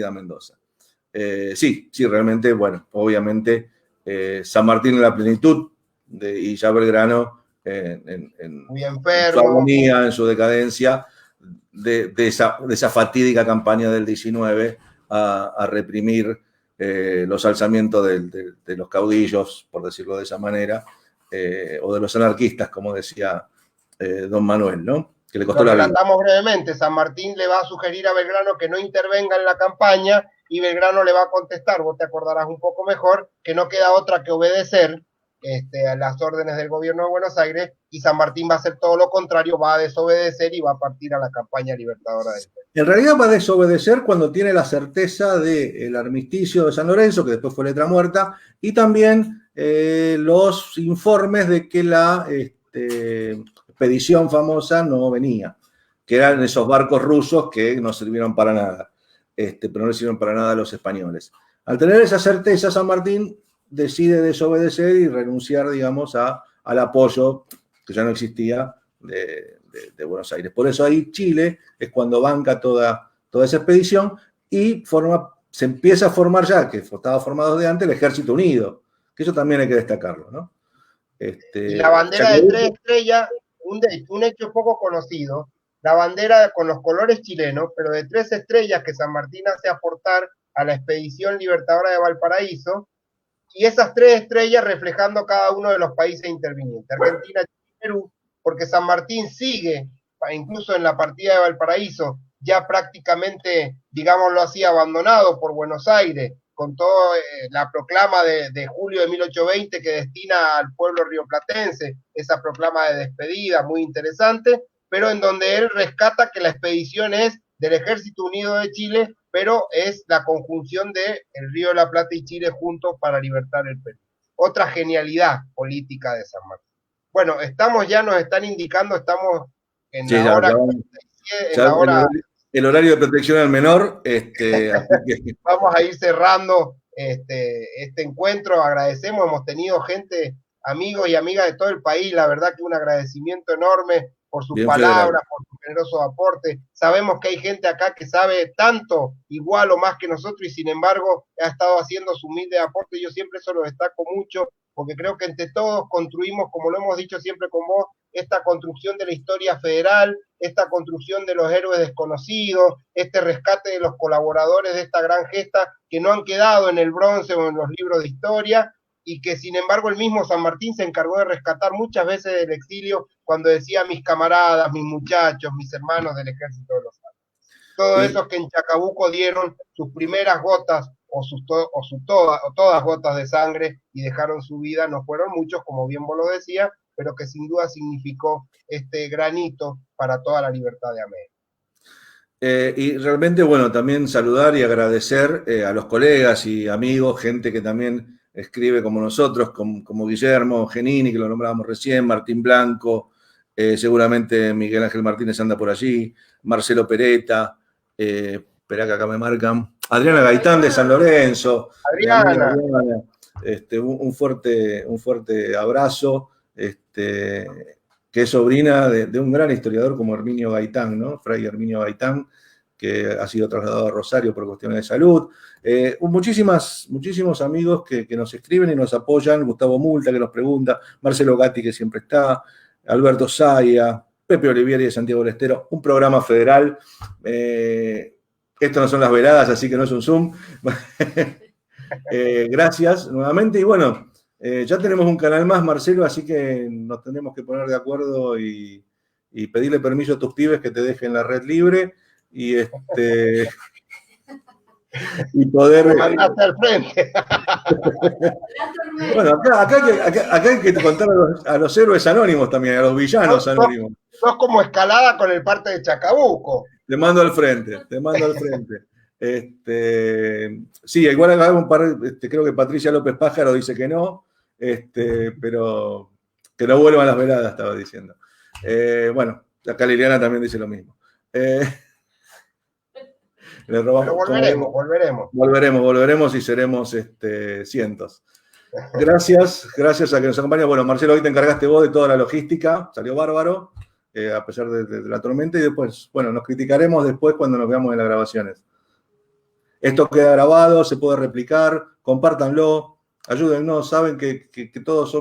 a Mendoza. Sí, realmente, bueno, obviamente San Martín en la plenitud y ya Belgrano muy enfermo, en su agonía, en su decadencia, de esa fatídica campaña del 19 a reprimir los alzamientos de los caudillos, por decirlo de esa manera, o de los anarquistas, como decía don Manuel, ¿no? Que le costó la vida. Relatamos brevemente, San Martín le va a sugerir a Belgrano que no intervenga en la campaña y Belgrano le va a contestar, vos te acordarás un poco mejor, que no queda otra que obedecer a las órdenes del gobierno de Buenos Aires, y San Martín va a hacer todo lo contrario, va a desobedecer y va a partir a la campaña libertadora del Perú. En realidad va a desobedecer cuando tiene la certeza del armisticio de San Lorenzo, que después fue letra muerta, y también los informes de que la expedición famosa no venía, que eran esos barcos rusos que no sirvieron para nada, pero no le sirvieron para nada a los españoles. Al tener esa certeza, San Martín decide desobedecer y renunciar, digamos, al apoyo que ya no existía de Buenos Aires. Por eso ahí Chile es cuando banca toda esa expedición y se empieza a formar ya, que estaba formado de antes, el Ejército Unido, que eso también hay que destacarlo, ¿no? Y la bandera de 3 estrellas, un hecho poco conocido, la bandera con los colores chilenos, pero de 3 estrellas que San Martín hace aportar a la expedición libertadora de Valparaíso, y esas 3 estrellas reflejando cada uno de los países intervinientes, Argentina, Chile y Perú, porque San Martín sigue, incluso en la partida de Valparaíso, ya prácticamente, digámoslo así, abandonado por Buenos Aires, con toda la proclama de julio de 1820 que destina al pueblo rioplatense, esa proclama de despedida muy interesante, pero en donde él rescata que la expedición es del Ejército Unido de Chile, pero es la conjunción de el Río de la Plata y Chile juntos para libertar el Perú. Otra genialidad política de San Martín. Bueno, nos están indicando, estamos en la hora... El horario de protección al menor. Así que... Vamos a ir cerrando este encuentro. Agradecemos, hemos tenido gente, amigos y amigas de todo el país. La verdad que un agradecimiento enorme por sus palabras, por su generoso aporte. Sabemos que hay gente acá que sabe tanto, igual o más que nosotros, y sin embargo ha estado haciendo su humilde aporte. Yo siempre eso lo destaco mucho, porque creo que entre todos construimos, como lo hemos dicho siempre con vos, esta construcción de la historia federal, esta construcción de los héroes desconocidos, este rescate de los colaboradores de esta gran gesta que no han quedado en el bronce o en los libros de historia, y que sin embargo el mismo San Martín se encargó de rescatar muchas veces del exilio cuando decía mis camaradas, mis muchachos, mis hermanos del Ejército de los Andes. Todos esos que en Chacabuco dieron sus primeras gotas todas gotas de sangre y dejaron su vida, no fueron muchos, como bien vos lo decías, pero que sin duda significó este granito para toda la libertad de América. Y realmente, bueno, también saludar y agradecer a los colegas y amigos, gente que también escribe como nosotros, como Guillermo Genini, que lo nombrábamos recién, Martín Blanco, seguramente Miguel Ángel Martínez anda por allí, Marcelo Pereta, esperá que acá me marcan, Adriana Gaitán de San Lorenzo, Adriana. Un fuerte abrazo, que es sobrina de un gran historiador como Herminio Gaitán, ¿no? Fray Herminio Gaitán, que ha sido trasladado a Rosario por cuestiones de salud. Muchísimos amigos que nos escriben y nos apoyan, Gustavo Multa que nos pregunta, Marcelo Gatti que siempre está, Alberto Saya, Pepe Olivieri de Santiago del Estero, un programa federal. Esto no son las veladas, así que no es un Zoom. Gracias nuevamente y bueno, ya tenemos un canal más, Marcelo, así que nos tenemos que poner de acuerdo y pedirle permiso a tus pibes que te dejen la red libre y y poder... Mandaste al frente. Bueno, acá hay que contar a los héroes anónimos también, a los villanos anónimos. Sos como Escalada con el parte de Chacabuco. Te mando al frente. Sí, igual acá un par, creo que Patricia López Pájaro dice que no, pero que no vuelvan las veladas, estaba diciendo. Bueno, acá Liliana también dice lo mismo. Le robamos, pero volveremos y seremos cientos. Gracias a que nos acompaña. Bueno, Marcelo, hoy te encargaste vos de toda la logística, salió bárbaro, a pesar de la tormenta, y después, bueno, nos criticaremos después cuando nos veamos en las grabaciones. Esto queda grabado, se puede replicar, compártanlo, ayúdennos, saben que todos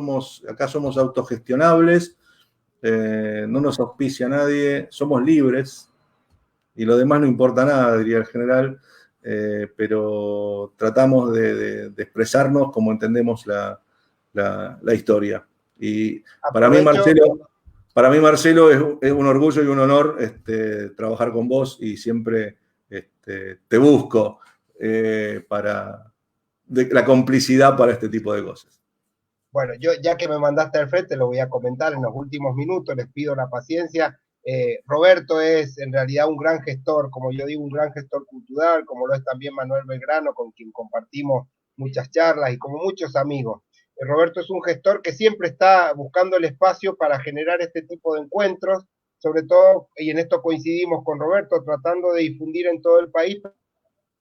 acá somos autogestionables, no nos auspicia nadie, somos libres, y lo demás no importa nada, diría el general, pero tratamos de expresarnos como entendemos la historia. Y para mí, Marcelo, es un orgullo y un honor trabajar con vos, y siempre te busco para la complicidad para este tipo de cosas. Bueno, yo ya que me mandaste al frente, lo voy a comentar en los últimos minutos, les pido la paciencia. Roberto es en realidad un gran gestor, como yo digo, un gran gestor cultural, como lo es también Manuel Belgrano, con quien compartimos muchas charlas, y como muchos amigos. Roberto es un gestor que siempre está buscando el espacio para generar este tipo de encuentros, sobre todo, y en esto coincidimos con Roberto, tratando de difundir en todo el país,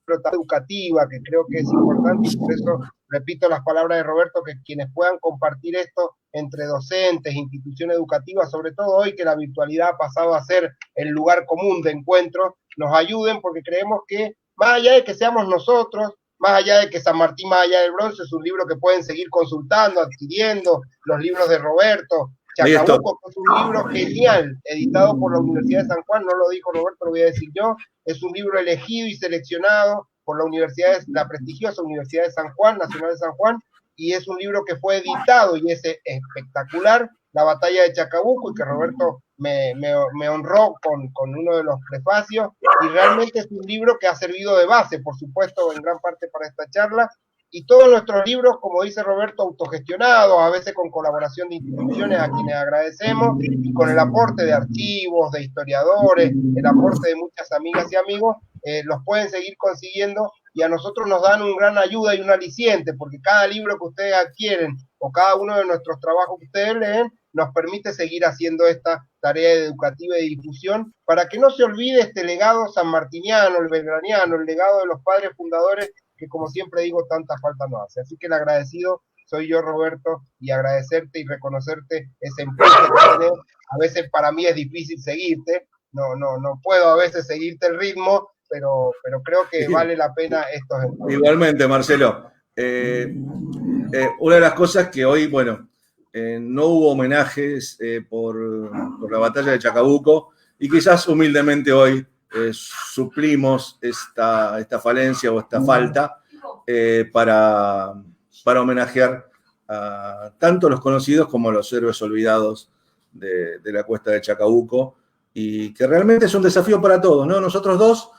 pero educativa, que creo que es importante, y por eso repito las palabras de Roberto, que quienes puedan compartir esto entre docentes, instituciones educativas, sobre todo hoy que la virtualidad ha pasado a ser el lugar común de encuentro, nos ayuden, porque creemos que más allá de que seamos nosotros, más allá de que San Martín, más allá del bronce, es un libro que pueden seguir consultando, adquiriendo, los libros de Roberto, Chacabuco, que es un libro genial, editado por la Universidad de San Juan, no lo dijo Roberto, lo voy a decir yo, es un libro elegido y seleccionado por la prestigiosa Universidad de San Juan, Nacional de San Juan, y es un libro que fue editado y es espectacular, La batalla de Chacabuco, y que Roberto me honró con uno de los prefacios, y realmente es un libro que ha servido de base, por supuesto, en gran parte para esta charla, y todos nuestros libros, como dice Roberto, autogestionados, a veces con colaboración de instituciones a quienes agradecemos, y con el aporte de archivos, de historiadores, el aporte de muchas amigas y amigos, los pueden seguir consiguiendo, y a nosotros nos dan una gran ayuda y un aliciente, porque cada libro que ustedes adquieren o cada uno de nuestros trabajos que ustedes leen nos permite seguir haciendo esta tarea educativa y de difusión, para que no se olvide este legado sanmartiniano, el belgraniano, el legado de los padres fundadores, que como siempre digo, tanta falta nos hace. Así que el agradecido soy yo, Roberto, y agradecerte y reconocerte ese empuje que tenés. A veces para mí es difícil seguirte, no puedo a veces seguirte el ritmo, pero creo que vale la pena estos encuentros. Igualmente, Marcelo. Una de las cosas que hoy, bueno, no hubo homenajes por la batalla de Chacabuco, y quizás humildemente hoy suplimos esta falencia o esta falta para homenajear a tanto los conocidos como los héroes olvidados de la cuesta de Chacabuco, y que realmente es un desafío para todos, ¿no? Nosotros dos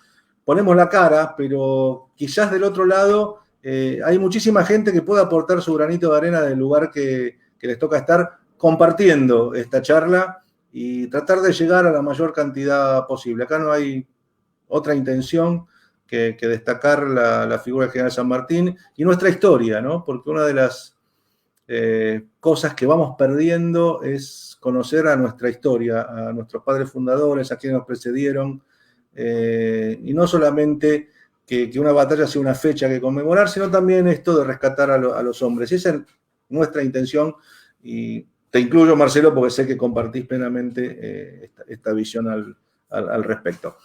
ponemos la cara, pero quizás del otro lado hay muchísima gente que puede aportar su granito de arena del lugar que les toca estar compartiendo esta charla, y tratar de llegar a la mayor cantidad posible. Acá no hay otra intención que destacar la figura del general San Martín y nuestra historia, ¿no? Porque una de las cosas que vamos perdiendo es conocer a nuestra historia, a nuestros padres fundadores, a quienes nos precedieron, y no solamente que una batalla sea una fecha que conmemorar, sino también esto de rescatar a los hombres. Y esa es nuestra intención, y te incluyo, Marcelo, porque sé que compartís plenamente esta visión al respecto.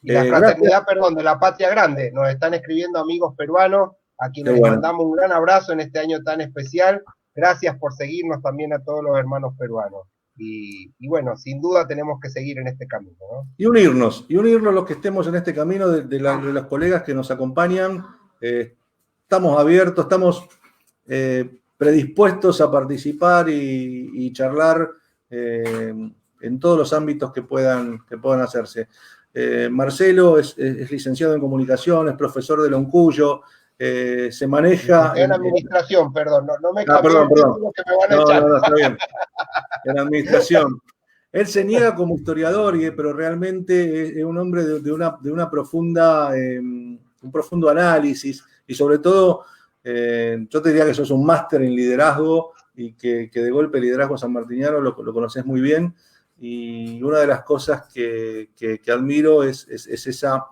Y la fraternidad, de la Patria Grande. Nos están escribiendo amigos peruanos, a quienes les mandamos un gran abrazo en este año tan especial. Gracias por seguirnos también a todos los hermanos peruanos. Y bueno, sin duda tenemos que seguir en este camino, ¿no? Y unirnos los que estemos en este camino, de los colegas que nos acompañan. Estamos abiertos, estamos predispuestos a participar y charlar en todos los ámbitos que puedan hacerse. Marcelo es licenciado en comunicación, es profesor de Loncuyo, se maneja... En administración, perdón, no me perdón. que me van a echar. No, está bien. En administración. Él se niega como historiador, pero realmente es un hombre de una profunda un profundo análisis y sobre todo, yo te diría que sos un máster en liderazgo y que de golpe el liderazgo sanmartiniano lo conoces muy bien. Y una de las cosas que admiro es esa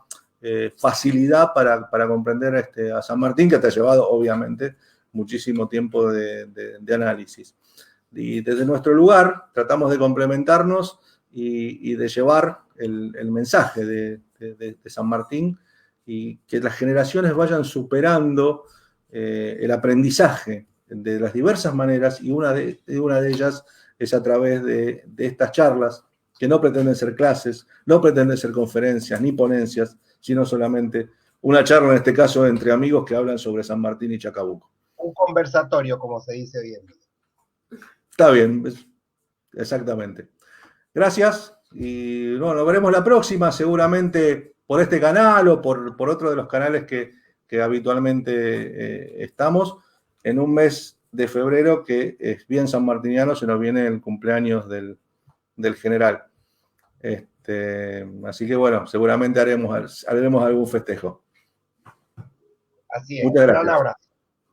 facilidad para comprender a San Martín, que te ha llevado, obviamente, muchísimo tiempo de análisis. Y desde nuestro lugar tratamos de complementarnos y de llevar el mensaje de San Martín y que las generaciones vayan superando el aprendizaje de las diversas maneras, y una de ellas es a través de estas charlas, que no pretenden ser clases, no pretenden ser conferencias ni ponencias, sino solamente una charla, en este caso, entre amigos que hablan sobre San Martín y Chacabuco. Un conversatorio, como se dice bien. Está bien, exactamente. Gracias, y bueno, nos veremos la próxima, seguramente por este canal o por otro de los canales que habitualmente estamos, en un mes de febrero que es bien sanmartiniano, se nos viene el cumpleaños del general. Así que bueno, seguramente haremos algún festejo. Así es. Muchas gracias. Gran abrazo.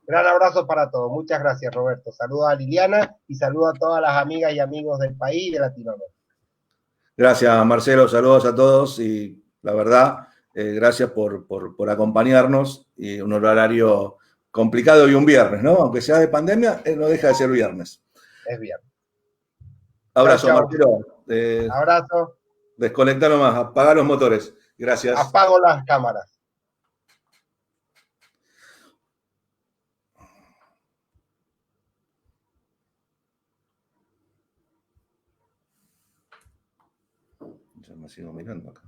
Gran abrazo para todos. Muchas gracias, Roberto. Saludos a Liliana y saludos a todas las amigas y amigos del país y de Latinoamérica. Gracias, Marcelo. Saludos a todos y la verdad, gracias por acompañarnos, y un horario complicado y un viernes, ¿no? Aunque sea de pandemia, no deja de ser viernes. Es viernes. Abrazo, Chau, chau. Marcelo. Abrazo. Desconecta nomás, apaga los motores. Gracias. Apago las cámaras. Ya me sigo mirando acá.